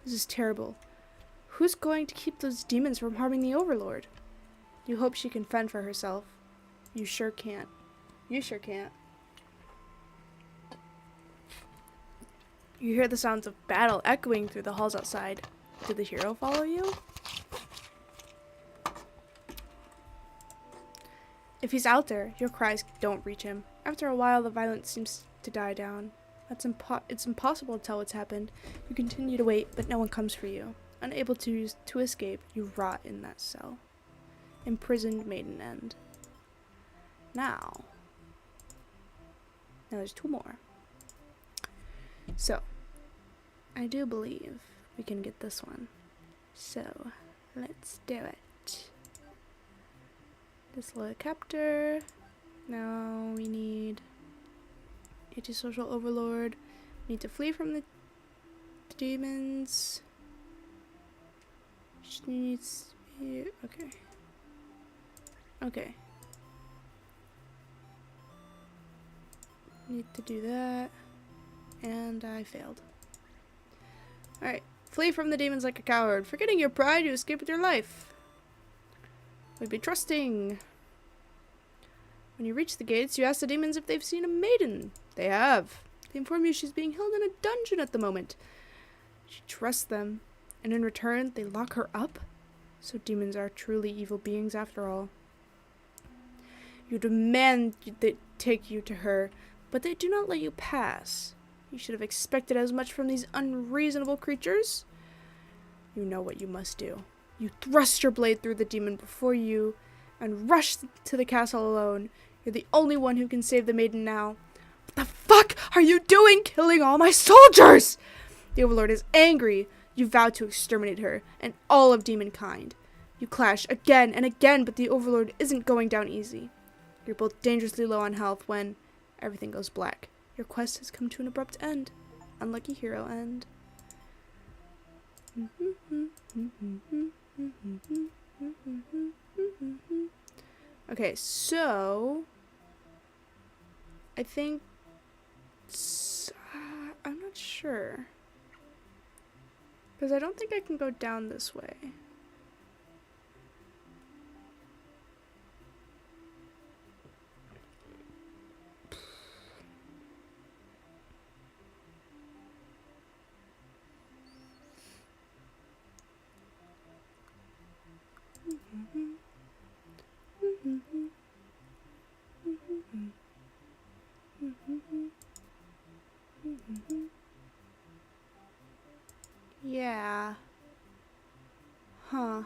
S1: This is terrible. Who's going to keep those demons from harming the Overlord? You hope she can fend for herself. You sure can't. You sure can't. You hear the sounds of battle echoing through the halls outside. Did the hero follow you? If he's out there, your cries don't reach him. After a while, the violence seems to die down. It's impossible to tell what's happened. You continue to wait, but no one comes for you. Unable to escape, you rot in that cell. Imprisoned maiden end. Now there's 2 more. So, I do believe we can get this one. So, let's do it. Disloyal captor. Now we need antisocial overlord. We need to flee from the demons. She needs to be, okay. Okay. Need to do that. And I failed. Alright. Flee from the demons like a coward. Forgetting your pride, you escape with your life. We'd be trusting. When you reach the gates, you ask the demons if they've seen a maiden. They have. They inform you she's being held in a dungeon at the moment. She trusts them, and in return, they lock her up? So demons are truly evil beings after all. You demand they take you to her, but they do not let you pass. You should have expected as much from these unreasonable creatures. You know what you must do. You thrust your blade through the demon before you and rush to the castle alone. You're the only one who can save the maiden now. What the fuck are you doing, killing all my soldiers? The Overlord is angry. You vow to exterminate her and all of demonkind. You clash again and again, but the Overlord isn't going down easy. You're both dangerously low on health when everything goes black. Your quest has come to an abrupt end. Unlucky hero end. Okay, so I think I'm not sure, because I don't think I can go down this way. Yeah. Huh.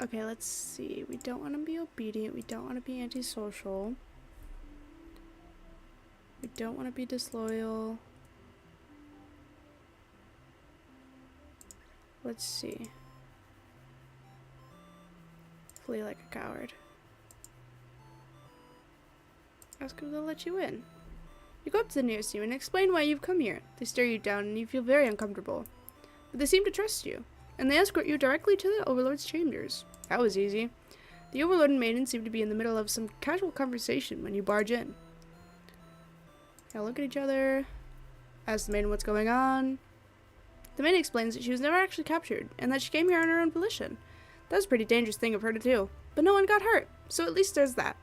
S1: Okay, let's see. We don't want to be obedient. We don't want to be antisocial. We don't want to be disloyal. Let's see. Flee like a coward. Ask them to let you in. You go up to the nearest demon and explain why you've come here. They stare you down and you feel very uncomfortable. But they seem to trust you, and they escort you directly to the Overlord's chambers. That was easy. The Overlord and Maiden seem to be in the middle of some casual conversation when you barge in. Y'all look at each other, ask the Maiden what's going on. The Maiden explains that she was never actually captured, and that she came here on her own volition. That was a pretty dangerous thing of her to do, but no one got hurt, so at least there's that.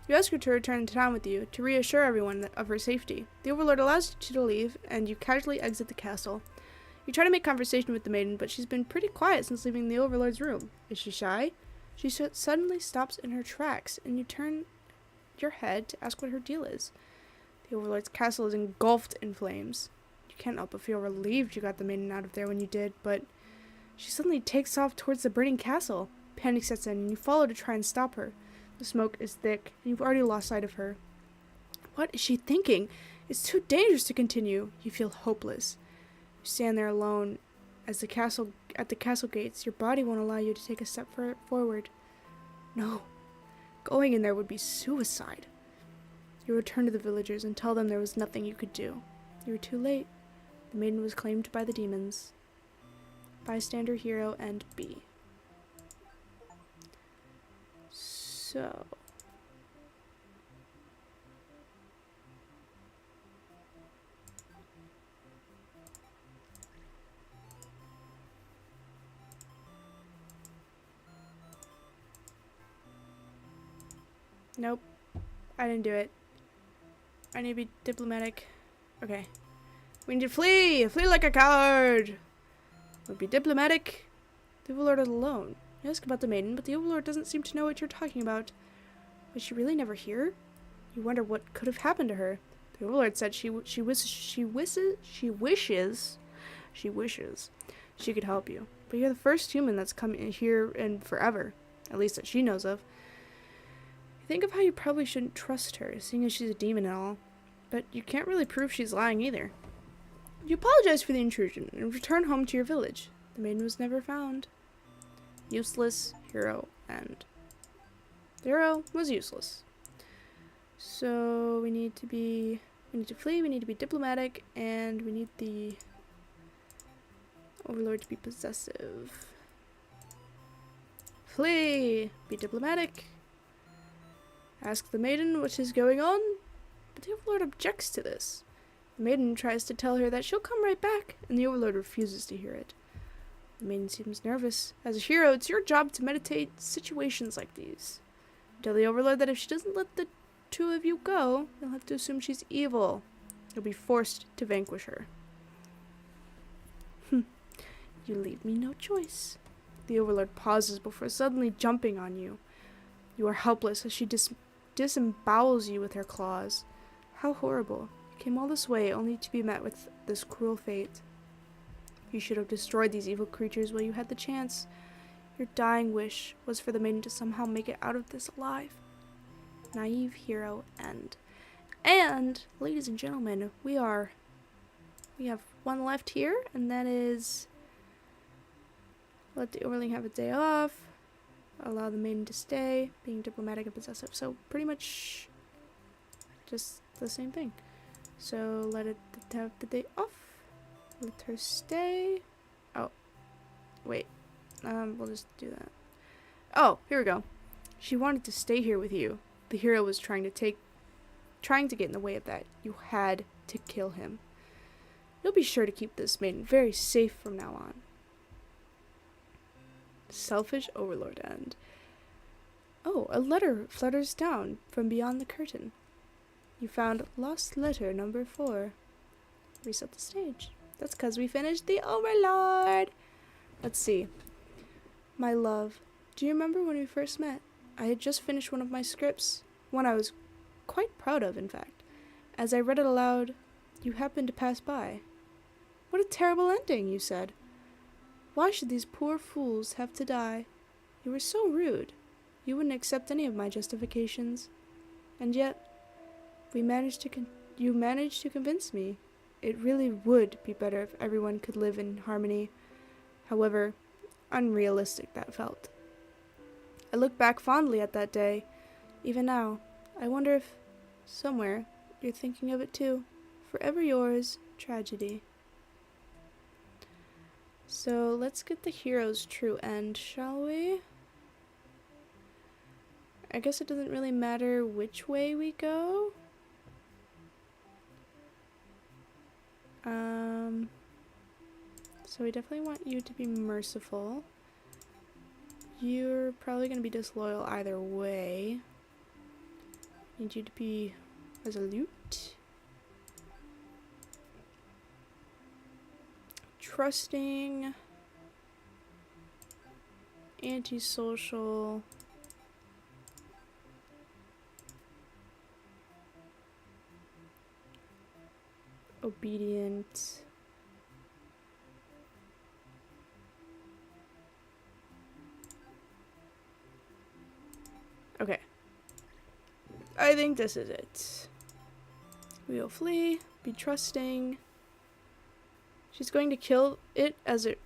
S1: You ask her to return to town with you, to reassure everyone of her safety. The Overlord allows you to leave, and you casually exit the castle. You try to make conversation with the maiden, but she's been pretty quiet since leaving the Overlord's room. Is she shy? She suddenly stops in her tracks, and you turn your head to ask what her deal is. The Overlord's castle is engulfed in flames. You can't help but feel relieved you got the maiden out of there when you did, but she suddenly takes off towards the burning castle. Panic sets in, and you follow to try and stop her. The smoke is thick, and you've already lost sight of her. What is she thinking? It's too dangerous to continue. You feel hopeless. You stand there alone at the castle gates. Your body won't allow you to take a step forward. No. Going in there would be suicide. You return to the villagers and tell them there was nothing you could do. You were too late. The maiden was claimed by the demons. Bystander, hero, and B. So... Nope. I didn't do it. I need to be diplomatic. Okay. We need to flee! Flee like a coward! We'll be diplomatic. The Overlord is alone. You ask about the maiden, but the Overlord doesn't seem to know what you're talking about. Was she really never here? You wonder what could have happened to her. The Overlord said she wishes she could help you. But you're the first human that's come in here in forever. At least that she knows of. Think of how you probably shouldn't trust her, seeing as she's a demon and all. But you can't really prove she's lying either. You apologize for the intrusion and return home to your village. The maiden was never found. Useless, hero, and... The hero was useless. So we need to flee, we need to be diplomatic, and we need the Overlord to be possessive. Flee! Be diplomatic. Ask the maiden what is going on, but the Overlord objects to this. The maiden tries to tell her that she'll come right back, and the Overlord refuses to hear it. The maiden seems nervous. As a hero, it's your job to meditate situations like these. Tell the Overlord that if she doesn't let the two of you go, you'll have to assume she's evil. You'll be forced to vanquish her. You leave me no choice. The Overlord pauses before suddenly jumping on you. You are helpless as she disembowels you with her claws. How horrible. You came all this way only to be met with this cruel fate. You should have destroyed these evil creatures while you had the chance. Your dying wish was for the maiden to somehow make it out of this alive. Naive hero, end. And, ladies and gentlemen, we have one left here, and that is let the Overling have a day off. Allow the maiden to stay, being diplomatic and possessive. So pretty much just the same thing. So let it have the day off. Let her stay. Oh, wait. We'll just do that. Oh, here we go. She wanted to stay here with you. The hero was trying to get in the way of that. You had to kill him. You'll be sure to keep this maiden very safe from now on. Selfish Overlord end. Oh, a letter flutters down from beyond the curtain. You found lost letter number 4. Reset the stage. That's because we finished the Overlord. Let's see. My love, do you remember when we first met? I had just finished one of my scripts, one I was quite proud of, in fact. As I read it aloud, you happened to pass by. What a terrible ending, you said. Why should these poor fools have to die? You were so rude. You wouldn't accept any of my justifications. And yet, you managed to convince me. It really would be better if everyone could live in harmony. However unrealistic that felt. I look back fondly at that day. Even now, I wonder if, somewhere, you're thinking of it too. Forever yours, Tragedy. So let's get the hero's true end, shall we? I guess it doesn't really matter which way we go. So we definitely want you to be merciful. You're probably going to be disloyal either way. Need you to be resolute. Trusting. Antisocial. Obedient. Okay. I think this is it. We will flee, be trusting. She's going to kill it as a...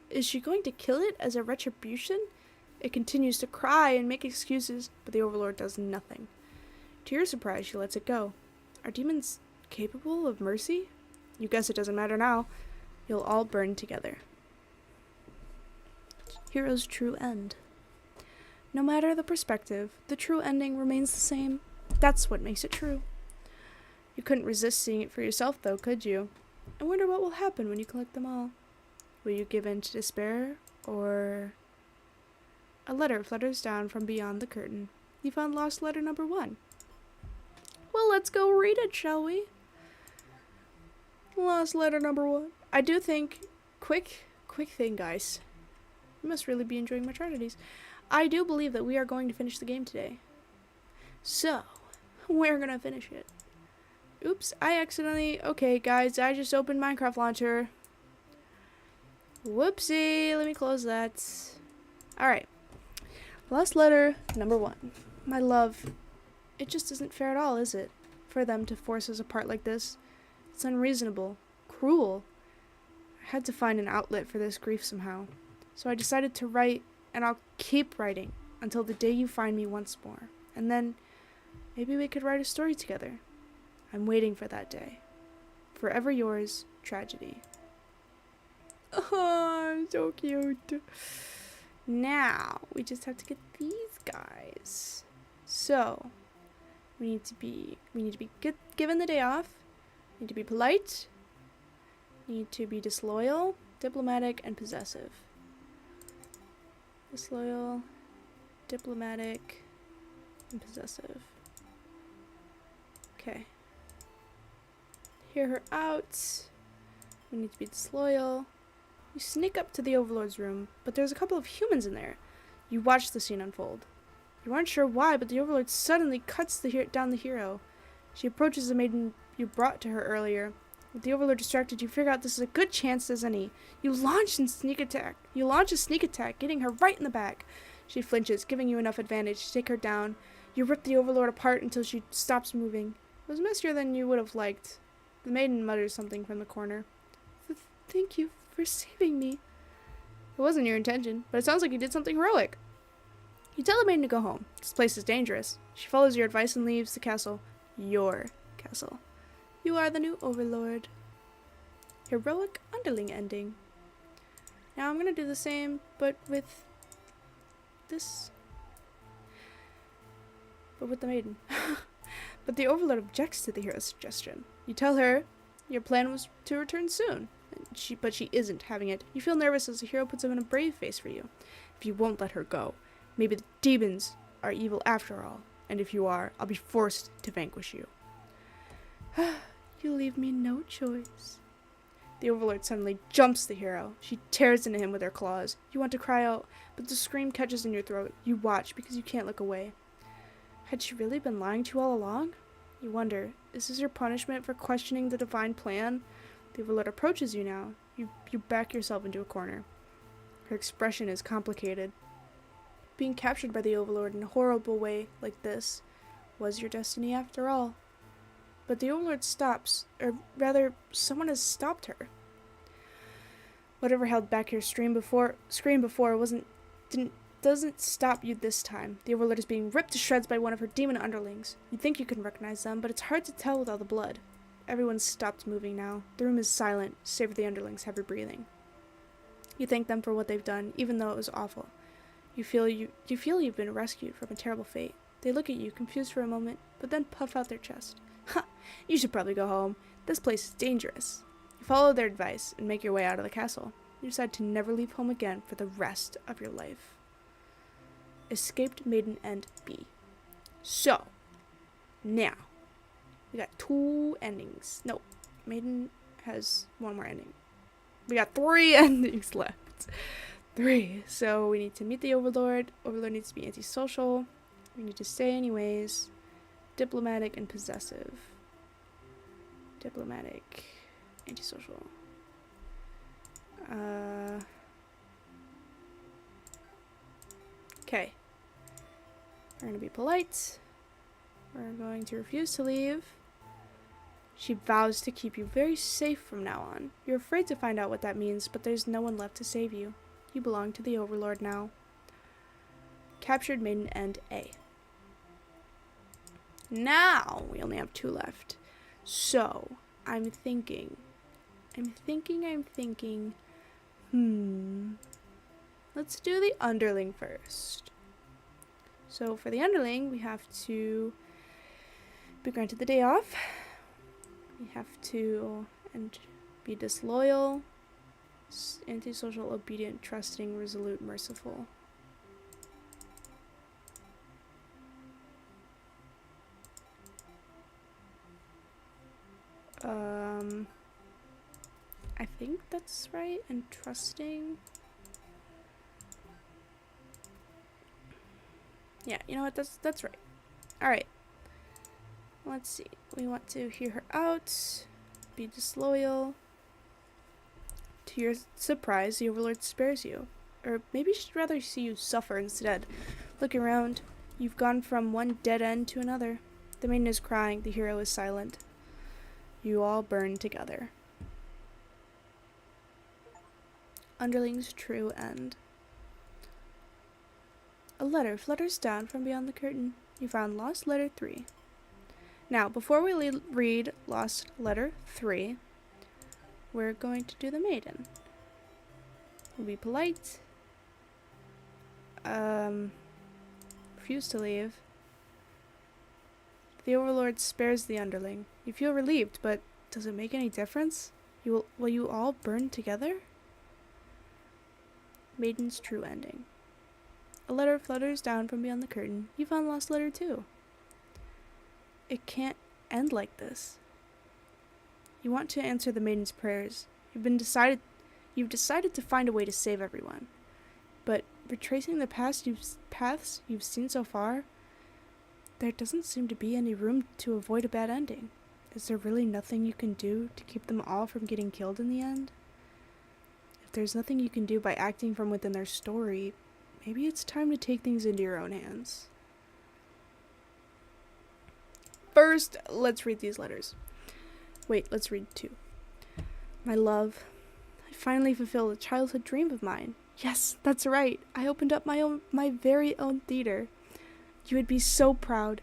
S1: is she going to kill it as a retribution? It continues to cry and make excuses, but the Overlord does nothing. To your surprise, she lets it go. Are demons capable of mercy? You guess it doesn't matter now. You'll all burn together. Hero's true end. No matter the perspective, the true ending remains the same. That's what makes it true. You couldn't resist seeing it for yourself, though, could you? I wonder what will happen when you collect them all. Will you give in to despair, or... A letter flutters down from beyond the curtain. You found lost letter number 1. Well, let's go read it, shall we? Lost letter number 1. I do think... Quick thing, guys. You must really be enjoying my tragedies. I do believe that we are going to finish the game today. So, we're gonna finish it. Oops, I accidentally... Okay, guys, I just opened Minecraft Launcher. Whoopsie, let me close that. Alright. Lost letter number 1. My love, it just isn't fair at all, is it? For them to force us apart like this. It's unreasonable. Cruel. I had to find an outlet for this grief somehow. So I decided to write, and I'll keep writing until the day you find me once more. And then, maybe we could write a story together. I'm waiting for that day. Forever yours, Tragedy. Oh, so cute. Now, we just have to get these guys. So, we need to be given the day off. We need to be polite. We need to be disloyal, diplomatic, and possessive. Disloyal, diplomatic, and possessive. Okay. Hear her out. We need to be disloyal. You sneak up to the Overlord's room, but there's a couple of humans in there. You watch the scene unfold. You aren't sure why, but the Overlord suddenly cuts down the hero. She approaches the maiden you brought to her earlier. With the Overlord distracted, you figure out this is a good chance as any. You launch a sneak attack, getting her right in the back. She flinches, giving you enough advantage to take her down. You rip the Overlord apart until she stops moving. It was messier than you would have liked. The maiden mutters something from the corner. Thank you for saving me. It wasn't your intention, but it sounds like you did something heroic. You tell the maiden to go home. This place is dangerous. She follows your advice and leaves the castle. Your castle. You are the new Overlord. Heroic underling ending. Now I'm going to do the same, but with this. But with the maiden. But the Overlord objects to the hero's suggestion. You tell her your plan was to return soon, but she isn't having it. You feel nervous as the hero puts up in a brave face for you. If you won't let her go, maybe the demons are evil after all, and if you are, I'll be forced to vanquish you. You leave me no choice. The Overlord suddenly jumps the hero. She tears into him with her claws. You want to cry out, but the scream catches in your throat. You watch because you can't look away. Had she really been lying to you all along? You wonder, is this your punishment for questioning the divine plan? The Overlord approaches you now. You back yourself into a corner. Her expression is complicated. Being captured by the Overlord in a horrible way like this was your destiny after all. But the Overlord stops, or rather, someone has stopped her. Whatever held back your scream before doesn't stop you this time. The Overlord is being ripped to shreds by one of her demon underlings. You think you can recognize them, but it's hard to tell with all the blood. Everyone's stopped moving now. The room is silent, save for the underlings' heavy breathing. You thank them for what they've done, even though it was awful. You feel you've been rescued from a terrible fate. They look at you, confused for a moment, but then puff out their chest. Ha! You should probably go home. This place is dangerous. You follow their advice and make your way out of the castle. You decide to never leave home again for the rest of your life. Escaped Maiden End B. So, now, we got 2 endings. No, Maiden has 1 more ending. We got 3 endings left. 3. So, we need to meet the Overlord. Overlord needs to be antisocial. We need to stay anyways. Diplomatic and possessive. Diplomatic, antisocial. Okay. We're going to be polite. We're going to refuse to leave. She vows to keep you very safe from now on. You're afraid to find out what that means, but there's no one left to save you. You belong to the Overlord now. Captured Maiden and A. Now, we only have 2 left. So, I'm thinking. Let's do the underling first. So, for the underling, we have to be granted the day off. We have to be disloyal, antisocial, obedient, trusting, resolute, merciful. I think that's right, and trusting. Yeah, you know what, that's right. Alright. Let's see. We want to hear her out, be disloyal. To your surprise, the Overlord spares you. Or maybe she'd rather see you suffer instead. Look around. You've gone from one dead end to another. The maiden is crying, the hero is silent. You all burn together. Underling's true end. A letter flutters down from beyond the curtain. You found lost letter 3. Now, before we read lost letter 3, we're going to do the maiden. We'll be polite. Refuse to leave. The Overlord spares the underling. You feel relieved, but does it make any difference? Will you all burn together? Maiden's true ending. A letter flutters down from beyond the curtain. You found lost letter 2. It can't end like this. You want to answer the maiden's prayers. You've decided to find a way to save everyone. But retracing the paths you've seen so far, there doesn't seem to be any room to avoid a bad ending. Is there really nothing you can do to keep them all from getting killed in the end? If there's nothing you can do by acting from within their story, maybe it's time to take things into your own hands. First, let's read these letters. Wait, let's read 2. My love, I finally fulfilled a childhood dream of mine. Yes, that's right. I opened up my very own theater. You would be so proud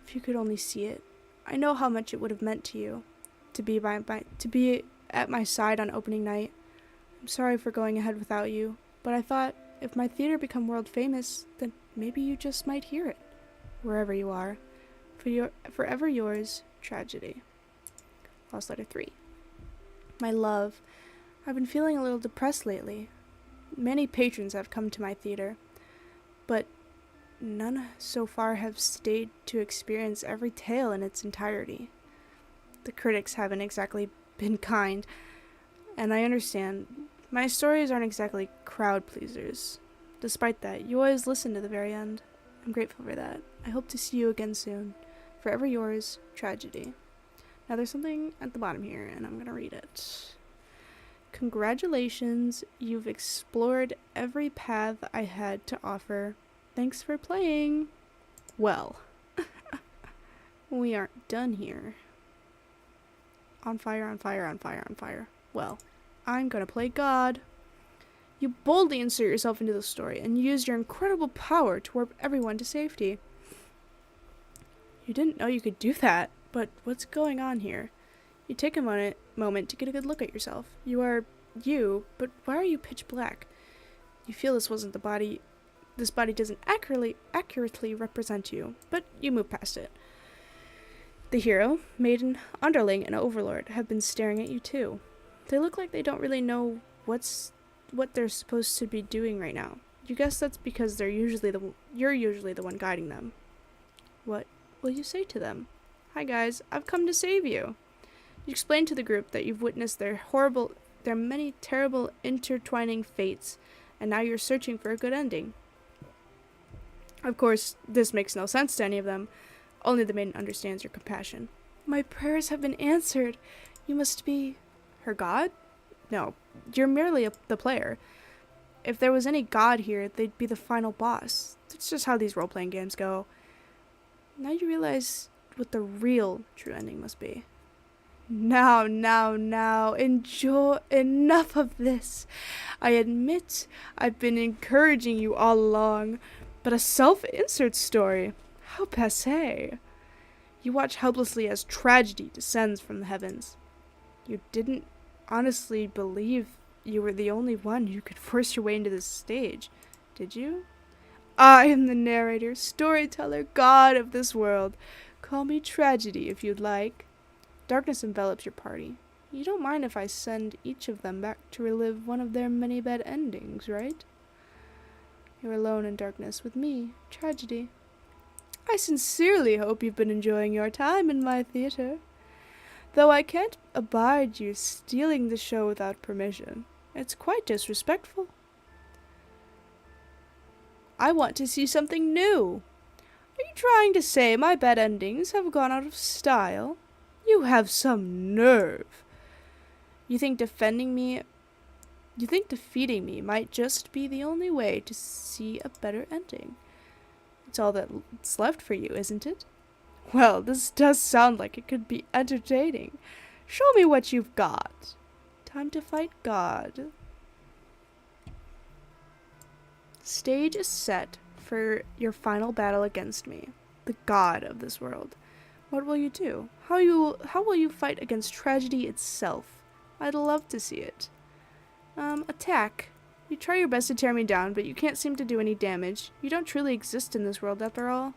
S1: if you could only see it. I know how much it would have meant to you to be at my side on opening night. I'm sorry for going ahead without you, but I thought if my theater become world famous, then maybe you just might hear it wherever you are. Forever yours, Tragedy. Lost letter 3. My love, I've been feeling a little depressed lately. Many patrons have come to my theater, but none so far have stayed to experience every tale in its entirety. The critics haven't exactly been kind, and I understand. My stories aren't exactly crowd pleasers. Despite that, you always listen to the very end. I'm grateful for that. I hope to see you again soon. Forever yours, Tragedy. Now there's something at the bottom here, and I'm gonna read it. Congratulations, you've explored every path I had to offer. Thanks for playing. Well, we aren't done here. On fire, on fire, on fire, on fire. Well, I'm gonna play God. You boldly insert yourself into the story and use your incredible power to warp everyone to safety. You didn't know you could do that, but what's going on here? You take a moment to get a good look at yourself. You are you, but why are you pitch black? You feel this body doesn't accurately represent you, but you move past it. The hero, maiden, underling, and overlord have been staring at you too. They look like they don't really know what they're supposed to be doing right now. You guess that's because you're usually the one guiding them. What will you say to them? Hi guys, I've come to save you. You explain to the group that you've witnessed their many terrible intertwining fates, and now you're searching for a good ending. Of course, this makes no sense to any of them. Only the maiden understands your compassion. My prayers have been answered. You must be her god? No, you're merely the player. If there was any god here, they'd be the final boss. That's just how these role-playing games go. Now you realize what the real true ending must be. Now, enjoy. Enough of this. I admit I've been encouraging you all along, but a self-insert story? How passé. You watch helplessly as tragedy descends from the heavens. You didn't honestly believe you were the only one who could force your way into this stage, did you? I am the narrator, storyteller, god of this world. Call me Tragedy if you'd like. Darkness envelops your party. You don't mind if I send each of them back to relive one of their many bad endings, right? You're alone in darkness with me, Tragedy. I sincerely hope you've been enjoying your time in my theater. Though I can't abide you stealing the show without permission. It's quite disrespectful. I want to see something new. Are you trying to say my bad endings have gone out of style? You have some nerve. You think defeating me might just be the only way to see a better ending? It's all that's left for you, isn't it? Well, this does sound like it could be entertaining. Show me what you've got. Time to fight God. Stage is set for your final battle against me, the god of this world. What will you do? How will you fight against tragedy itself? I'd love to see it. Attack. You try your best to tear me down, but you can't seem to do any damage. You don't truly exist in this world after all.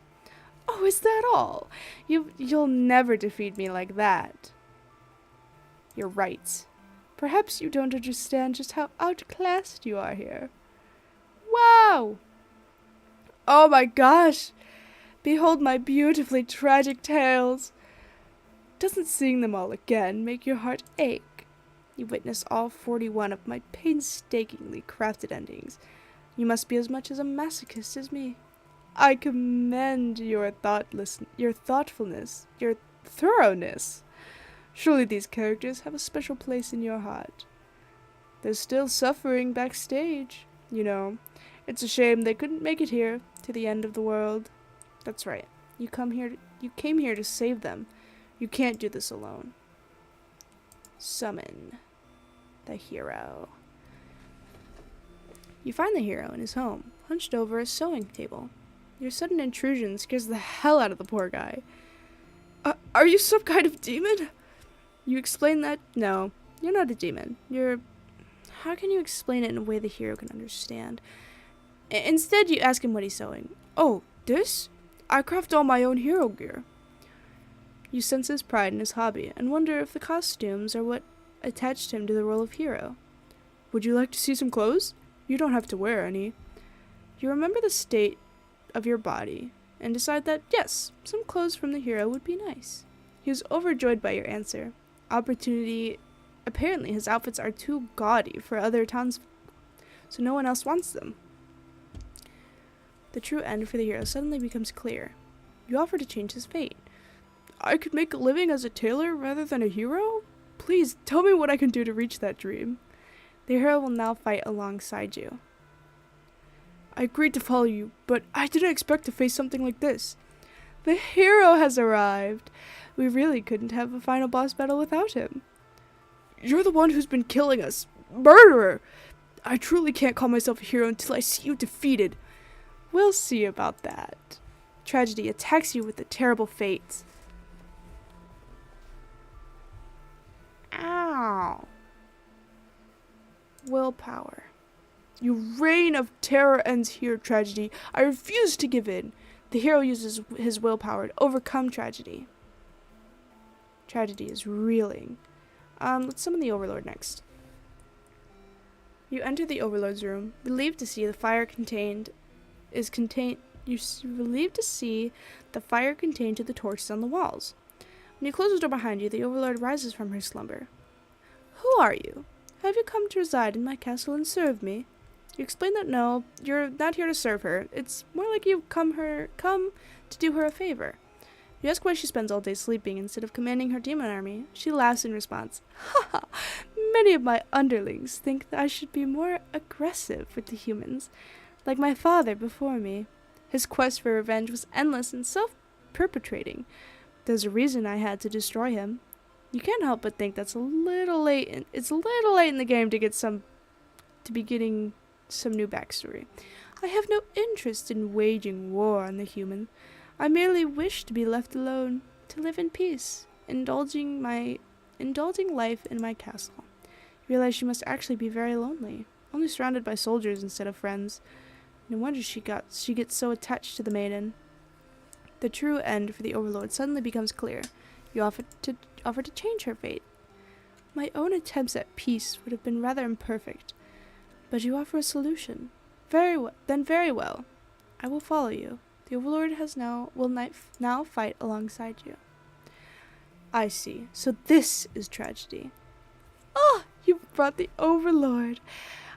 S1: Oh, is that all? You'll never defeat me like that. You're right. Perhaps you don't understand just how outclassed you are here. Wow! Oh my gosh! Behold my beautifully tragic tales. Doesn't seeing them all again make your heart ache? You witness all 41 of my painstakingly crafted endings. You must be as much as a masochist as me. I commend your thoughtfulness, your thoroughness. Surely these characters have a special place in your heart. They're still suffering backstage, you know. It's a shame they couldn't make it here, to the end of the world. That's right. You came here to save them. You can't do this alone. Summon the hero. You find the hero in his home, hunched over a sewing table. Your sudden intrusion scares the hell out of the poor guy. Are you some kind of demon? You explain that? No, you're not a demon. How can you explain it in a way the hero can understand? Instead, you ask him what he's sewing. Oh, this? I craft all my own hero gear. You sense his pride in his hobby, and wonder if the costumes are what attached him to the role of hero. Would you like to see some clothes? You don't have to wear any. You remember the state of your body, and decide that, yes, some clothes from the hero would be nice. He was overjoyed by your answer. Apparently his outfits are too gaudy for other towns, so no one else wants them. The true end for the hero suddenly becomes clear. You offer to change his fate. I could make a living as a tailor rather than a hero? Please, tell me what I can do to reach that dream. The hero will now fight alongside you. I agreed to follow you, but I didn't expect to face something like this. The hero has arrived. We really couldn't have a final boss battle without him. You're the one who's been killing us. Murderer! I truly can't call myself a hero until I see you defeated. We'll see about that. Tragedy attacks you with a terrible fate. Ow. Willpower. Your reign of terror ends here, Tragedy. I refuse to give in. The hero uses his willpower to overcome Tragedy. Tragedy is reeling. Let's summon the Overlord next. You enter the Overlord's room, relieved to see the the fire contained to the torches on the walls. When you close the door behind you, the Overlord rises from her slumber. Who are you? Have you come to reside in my castle and serve me? You explain that no, you're not here to serve her. It's more like you've come to do her a favor. You ask why she spends all day sleeping instead of commanding her demon army. She laughs in response. Ha ha! Many of my underlings think that I should be more aggressive with the humans, like my father before me. His quest for revenge was endless and self-perpetrating. There's a reason I had to destroy him. You can't help but think that's a little late. It's a little late in the game to be getting some new backstory. I have no interest in waging war on the human. I merely wish to be left alone, to live in peace, indulging life in my castle. You realize she must actually be very lonely, only surrounded by soldiers instead of friends. No wonder she gets so attached to the maiden. The true end for the Overlord suddenly becomes clear. You offer to change her fate. My own attempts at peace would have been rather imperfect, but you offer a solution. Very well. I will follow you. The Overlord will now fight alongside you. I see. So this is tragedy. Ah, you've brought the Overlord.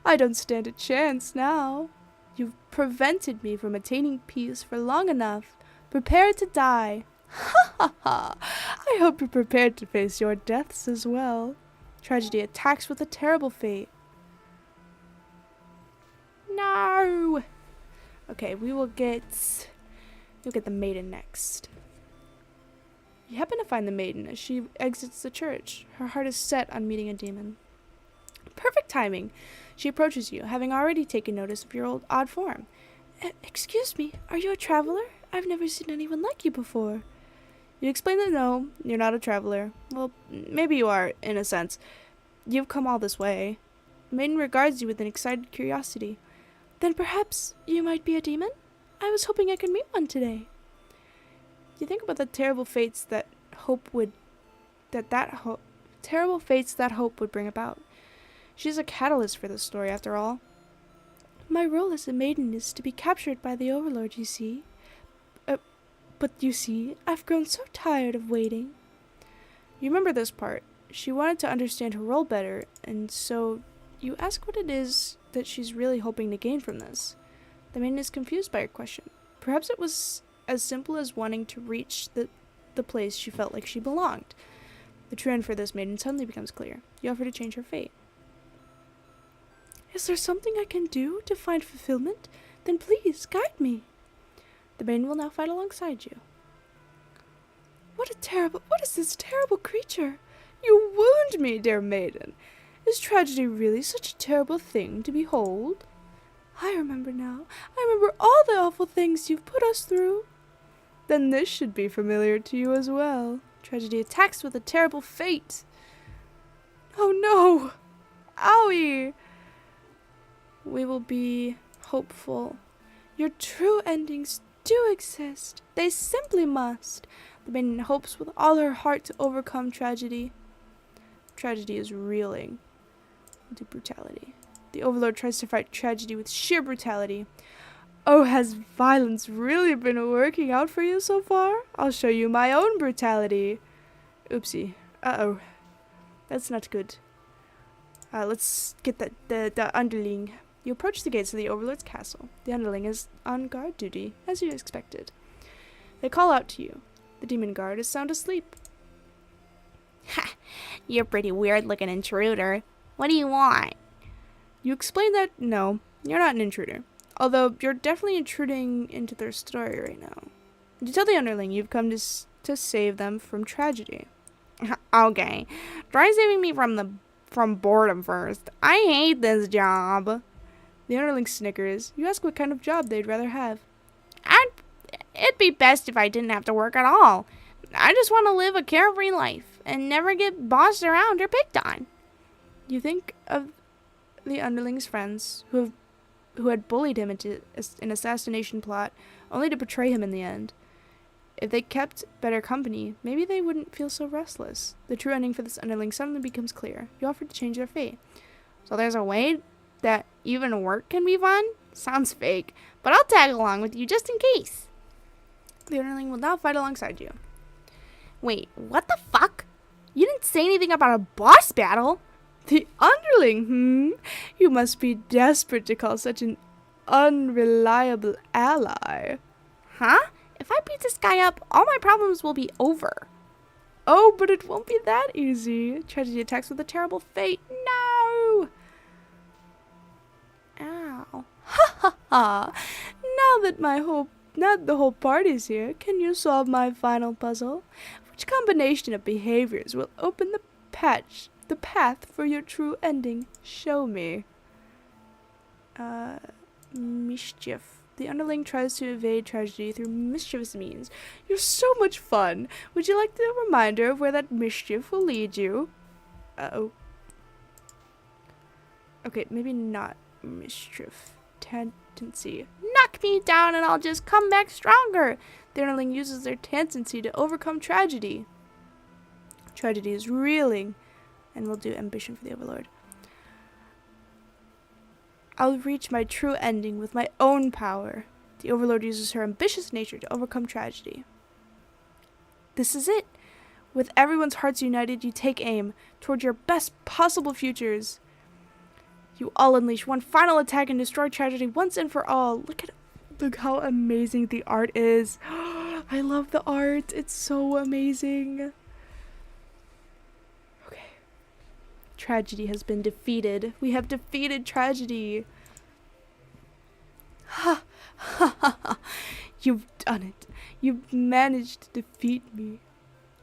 S1: I don't stand a chance now. You've prevented me from attaining peace for long enough. Prepare to die. Ha ha ha. I hope you're prepared to face your deaths as well. Tragedy attacks with a terrible fate. No. Okay, we'll get the maiden next. You happen to find the maiden as she exits the church. Her heart is set on meeting a demon. Perfect timing. She approaches you, having already taken notice of your odd form. Excuse me, are you a traveler? I've never seen anyone like you before. You explain that no, you're not a traveler. Well, maybe you are, in a sense. You've come all this way. The maiden regards you with an excited curiosity. Then perhaps you might be a demon? I was hoping I could meet one today. You think about the terrible fates that hope would bring about. She's a catalyst for this story, after all. My role as a maiden is to be captured by the Overlord, you see. But you see, I've grown so tired of waiting. You remember this part. She wanted to understand her role better, and so you ask what it is that she's really hoping to gain from this. The maiden is confused by her question. Perhaps it was as simple as wanting to reach the place she felt like she belonged. The true end for this maiden suddenly becomes clear. You offer to change her fate. Is there something I can do to find fulfillment? Then please, guide me. The maiden will now fight alongside you. What is this terrible creature? You wound me, dear maiden. Is tragedy really such a terrible thing to behold? I remember now. I remember all the awful things you've put us through. Then this should be familiar to you as well. Tragedy attacks with a terrible fate. Oh no! Owie! We will be hopeful. Your true endings do exist. They simply must. The maiden hopes with all her heart to overcome tragedy. Tragedy is reeling into brutality. The Overlord tries to fight tragedy with sheer brutality. Oh, has violence really been working out for you so far? I'll show you my own brutality. Oopsie. Uh-oh. That's not good. Let's get the underling. You approach the gates of the Overlord's castle. The underling is on guard duty, as you expected. They call out to you. The demon guard is sound asleep.
S2: Ha! You're a pretty weird-looking intruder. What do you want?
S1: You explain that, no, you're not an intruder. Although, you're definitely intruding into their story right now. You tell the underling you've come to save them from tragedy.
S2: Okay. Try saving me from boredom first. I hate this job.
S1: The underling snickers. You ask what kind of job they'd rather have.
S2: It'd be best if I didn't have to work at all. I just want to live a carefree life and never get bossed around or picked on.
S1: You think of the underling's friends who had bullied him into an assassination plot, only to betray him in the end. If they kept better company, maybe they wouldn't feel so restless. The true ending for this underling suddenly becomes clear. You offer to change their fate.
S2: So there's a way that even work can be fun? Sounds fake, but I'll tag along with you just in case.
S1: The underling will now fight alongside you.
S2: Wait, what the fuck? You didn't say anything about a boss battle.
S1: The underling, You must be desperate to call such an unreliable ally.
S2: Huh? If I beat this guy up, all my problems will be over.
S1: Oh, but it won't be that easy. Tragedy attacks with a terrible fate. No!
S2: Ow.
S1: Ha ha ha! Now the whole party's here, can you solve my final puzzle? Which combination of behaviors will open the path for your true ending? Show me. Mischief. The underling tries to evade tragedy through mischievous means. You're so much fun. Would you like the reminder of where that mischief will lead you? Uh-oh. Okay, maybe not mischief. Tendency.
S2: Knock me down and I'll just come back stronger. The underling uses their tendency to overcome tragedy.
S1: Tragedy is reeling. And we'll do ambition for the overlord. I'll reach my true ending with my own power. The overlord uses her ambitious nature to overcome tragedy. This is it. With everyone's hearts united, you take aim toward your best possible futures. You all unleash one final attack and destroy tragedy once and for all. Look how amazing the art is. I love the art. It's so amazing. Okay. Tragedy has been defeated. We have defeated tragedy. Ha ha ha ha. You've done it. You've managed to defeat me.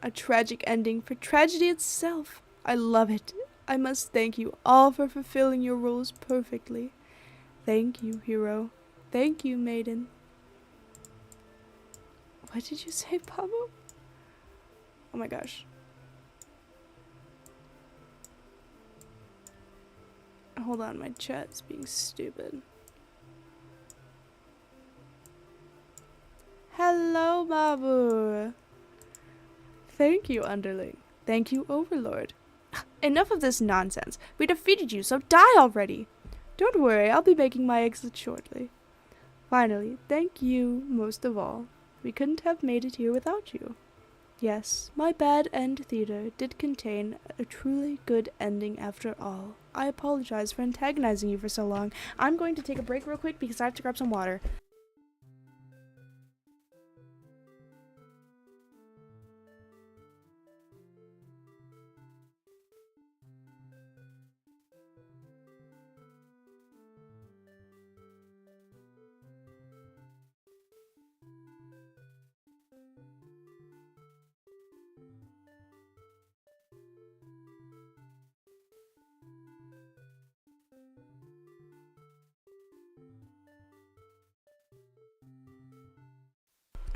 S1: A tragic ending for tragedy itself. I love it. I must thank you all for fulfilling your roles perfectly. Thank you, hero. Thank you, maiden. What did you say, Pablo? Oh my gosh. Hold on, my chat's being stupid. Hello, Babu. Thank you, underling. Thank you, overlord. Enough of this nonsense. We defeated you, so die already. Don't worry, I'll be making my exit shortly. Finally, thank you most of all. We couldn't have made it here without you. Yes, my bad end theater did contain a truly good ending after all. I apologize for antagonizing you for so long. I'm going to take a break real quick because I have to grab some water.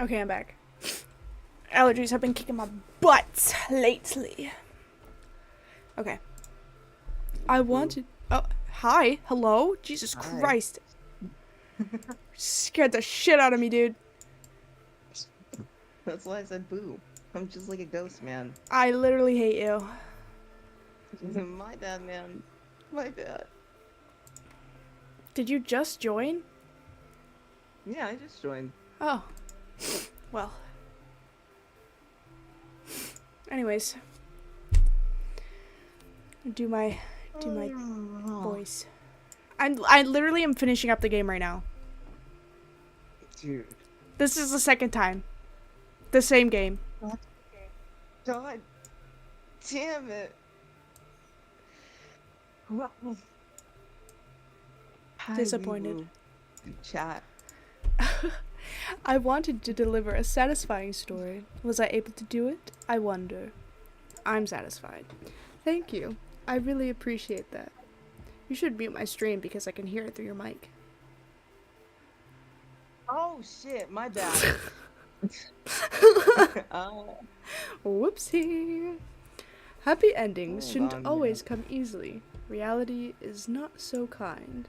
S1: Okay, I'm back. Allergies have been kicking my butt lately. Okay. I wanted... Oh, hi. Hello? Jesus
S3: Hi.
S1: Christ. Scared the shit out of me, dude.
S3: That's why I said boo. I'm just like a ghost, man.
S1: I literally hate you.
S3: My bad, man. My bad.
S1: Did you just join?
S3: Yeah, I just joined.
S1: Oh. Well. Anyways. Do my voice. I literally am finishing up the game right now.
S3: Dude.
S1: This is the second time. The same game.
S3: God damn it. Well, hi,
S1: Disappointed.
S3: Chat.
S1: I wanted to deliver a satisfying story. Was I able to do it? I wonder. I'm satisfied. Thank you. I really appreciate that. You should mute my stream because I can hear it through your mic.
S3: Oh shit, my bad.
S1: Whoopsie. Happy endings
S3: Hold
S1: shouldn't
S3: on,
S1: always come easily. Reality is not so kind.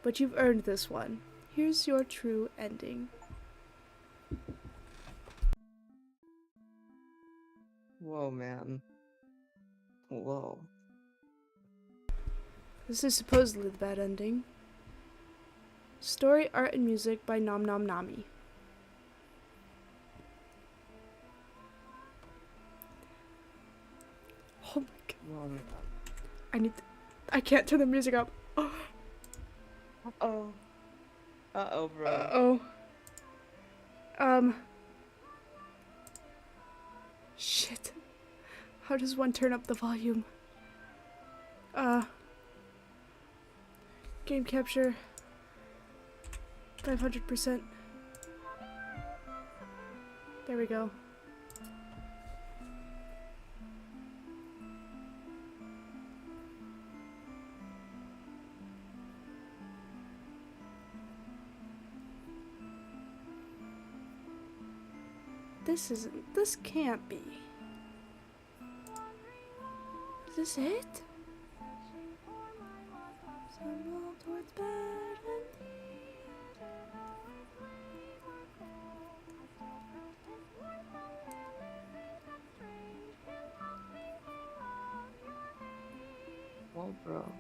S1: But you've earned this one. Here's your true ending.
S3: Whoa, man. Whoa.
S1: This is supposedly the bad ending. Story, art, and music by Nom Nom Nami.
S3: Oh man.
S1: I can't turn the music up.
S3: Uh-oh. Uh-oh, bro.
S1: Uh-oh. Shit. How does one turn up the volume? Game capture. 500%. There we go. This can't be. Is this it? Stumble towards bad
S3: Whoa, bro.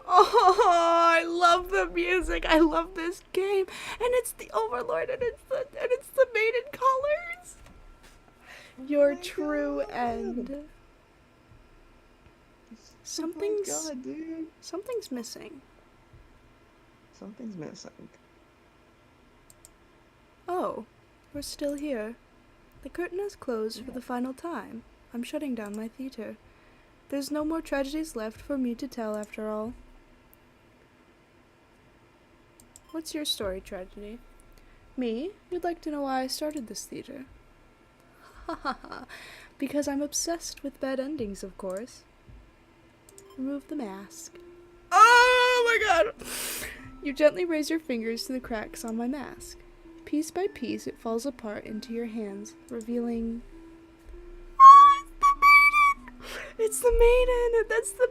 S1: Oh, I love the music. I love this game, and it's the Overlord, and it's the maiden colors. Your
S3: Oh my
S1: true
S3: God.
S1: end. Something's
S3: Oh my God, dude.
S1: something's missing.
S3: Something's missing.
S1: Oh, we're still here. The curtain has closed for the final time. I'm shutting down my theater. There's no more tragedies left for me to tell after all. What's your story, Tragedy? Me? You'd like to know why I started this theater? Ha ha ha. Because I'm obsessed with bad endings, of course. Remove the mask. Oh my god! You gently raise your fingers to the cracks on my mask. Piece by piece, it falls apart into your hands, revealing... Oh, it's the maiden! That's the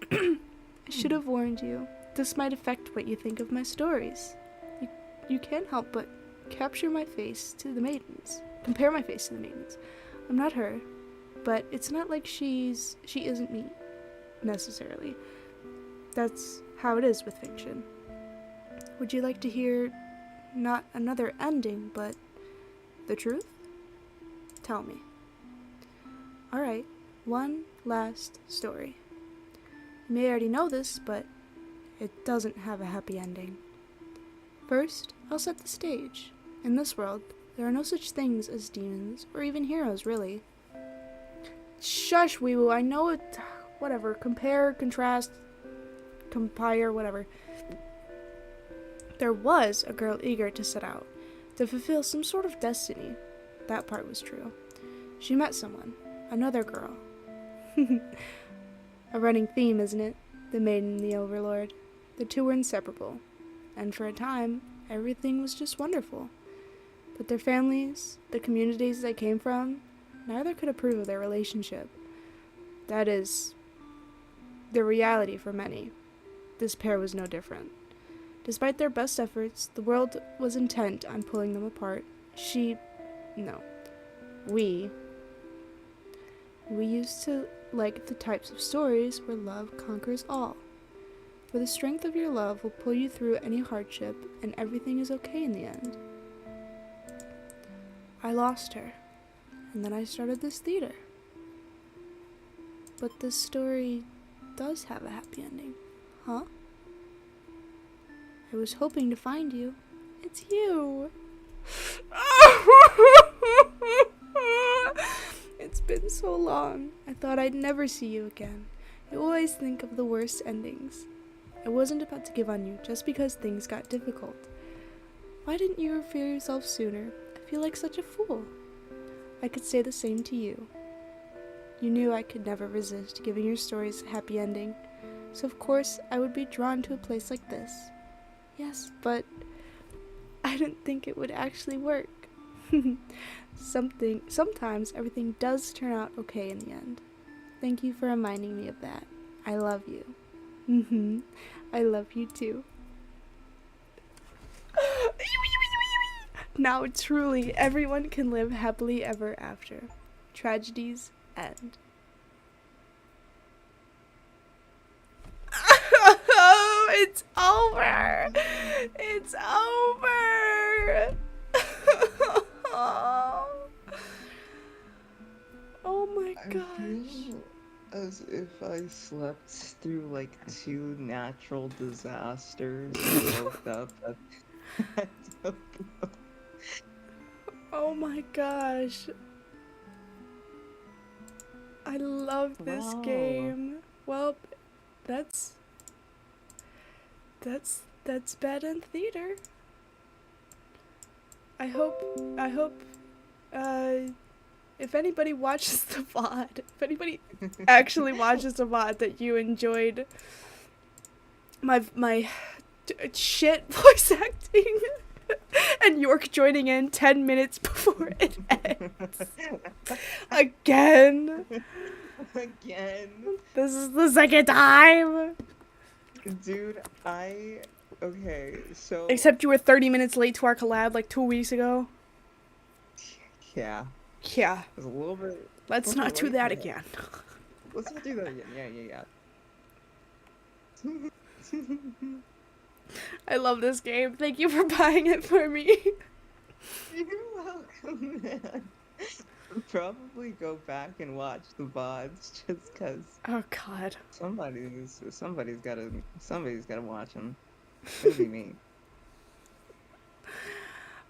S1: maiden! I should have warned you. This might affect what you think of my stories. You can't help but capture my face to the maidens. Compare my face to the maidens. I'm not her, but it's not like she isn't me, necessarily. That's how it is with fiction. Would you like to hear not another ending, but the truth? Tell me. Alright, one last story. You may already know this, but it doesn't have a happy ending. First, I'll set the stage. In this world, there are no such things as demons, or even heroes, really. Shush, wee-woo, I know it... Whatever, compare, contrast, compire, whatever. There was a girl eager to set out, to fulfill some sort of destiny. That part was true. She met someone, another girl. A running theme, isn't it? The maiden and the overlord. The two were inseparable, and for a time, everything was just wonderful. But their families, the communities they came from, neither could approve of their relationship. That is, the reality for many. This pair was no different. Despite their best efforts, the world was intent on pulling them apart. We used to like the types of stories where love conquers all. Where the strength of your love will pull you through any hardship and everything is okay in the end. I lost her, and then I started this theater. But this story does have a happy ending, huh? I was hoping to find you. It's you. It's been so long. I thought I'd never see you again. I always think of the worst endings. I wasn't about to give on you just because things got difficult. Why didn't you reveal yourself sooner? I feel like such a fool. I could say the same to you. You knew I could never resist giving your stories a happy ending, so of course I would be drawn to a place like this. Yes, but I didn't think it would actually work. Sometimes everything does turn out okay in the end. Thank you for reminding me of that. I love you. I love you too. Now truly everyone can live happily ever after. Tragedies end. It's over. It's over. Oh my
S3: I
S1: gosh.
S3: feel as if I slept through like two natural disasters and woke up at the
S1: Oh my gosh. I love this
S3: Wow.
S1: game. Well, that's Bad in Theater. I hope uh if anybody watches the VOD, if anybody actually watches the VOD, that you enjoyed my shit voice acting and York joining in 10 minutes before it ends. Again.
S3: Again.
S1: This is the second time.
S3: Dude, okay, so
S1: Except you were 30 minutes late to our collab like 2 weeks ago.
S3: yeah,
S1: Yeah.
S3: it was a little bit.
S1: Let's
S3: little
S1: not
S3: bit
S1: do
S3: late
S1: that
S3: for
S1: again.
S3: Let's not do that again. Yeah.
S1: I love this game. Thank you for buying it for me.
S3: You're welcome, man. Probably go back and watch the VODs just cause
S1: Oh god.
S3: somebody's gotta watch them. It'll be me.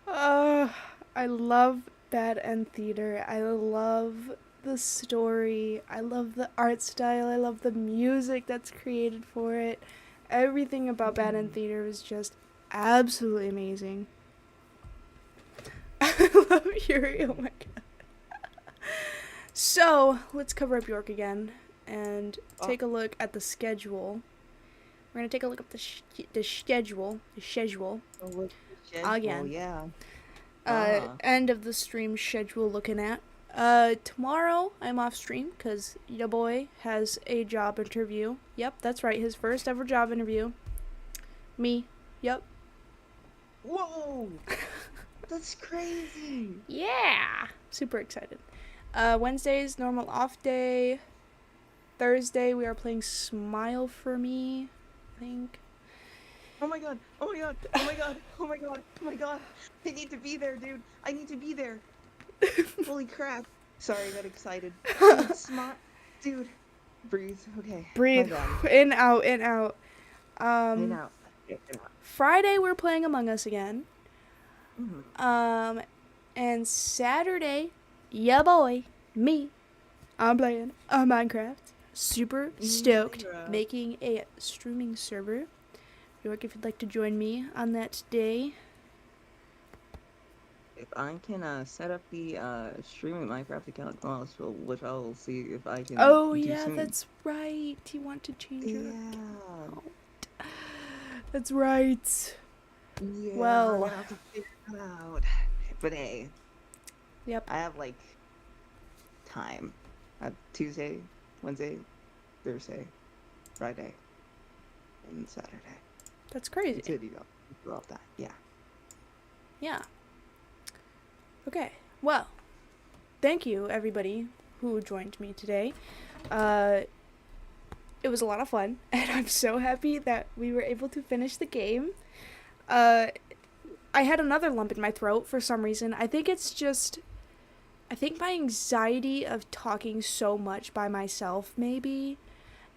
S1: I love Bad End Theater. I love the story. I love the art style. I love the music that's created for it. Everything about Bad End Theater was just absolutely amazing. I love Yuri. Oh my god. So, let's cover up York again and take a look at the schedule. We're going to take a look at the schedule.
S3: Oh, look,
S1: Again.
S3: yeah.
S1: End of the stream schedule looking at. Tomorrow I'm off stream because your boy has a job interview. Yep, that's right, his first ever job interview. Me. Yep.
S3: Whoa! That's crazy.
S1: Yeah! Super excited. Wednesday's normal off day. Thursday we are playing Smile for Me, I think.
S3: Oh my god! Oh my god! Oh my god! Oh my god! Oh my god! I need to be there, dude. I need to be there. Holy crap! Sorry, I got excited. Dude, breathe. Okay.
S1: Breathe.
S3: My bad.
S1: In, out, in, out.
S3: In, out. In, out.
S1: Friday we're playing Among Us again.
S3: Mhm.
S1: And Saturday, yeah boy, me, I'm playing Minecraft. Super stoked,
S3: Minecraft.
S1: making a streaming server. York, if you'd like to join me on that day.
S3: If I can set up the streaming Minecraft account, which I'll see if I can.
S1: Oh
S3: do
S1: yeah,
S3: some...
S1: that's right. You want to change your
S3: Yeah.
S1: account. That's right.
S3: Yeah.
S1: Well.
S3: I'm gonna have to figure it out. But hey.
S1: Yep.
S3: I have like time. I have Tuesday, Wednesday, Thursday, Friday, and Saturday.
S1: That's crazy.
S3: To do all that. Yeah.
S1: Yeah. Okay. Well, thank you everybody who joined me today. It was a lot of fun, and I'm so happy that we were able to finish the game. I had another lump in my throat for some reason. I think my anxiety of talking so much by myself, maybe.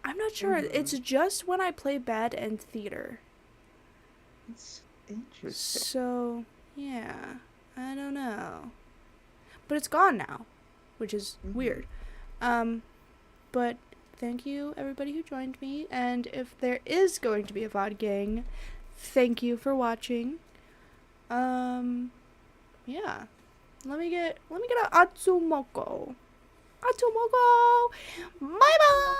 S1: I'm not sure.
S3: Mhm.
S1: It's just when I play Bad End Theater.
S3: It's interesting.
S1: So, yeah. I don't know. But it's gone now, which is weird. But thank you everybody who joined me, and if there is going to be a VOD gang, thank you for watching. Yeah. Let me get a Atsumoko. Bye bye.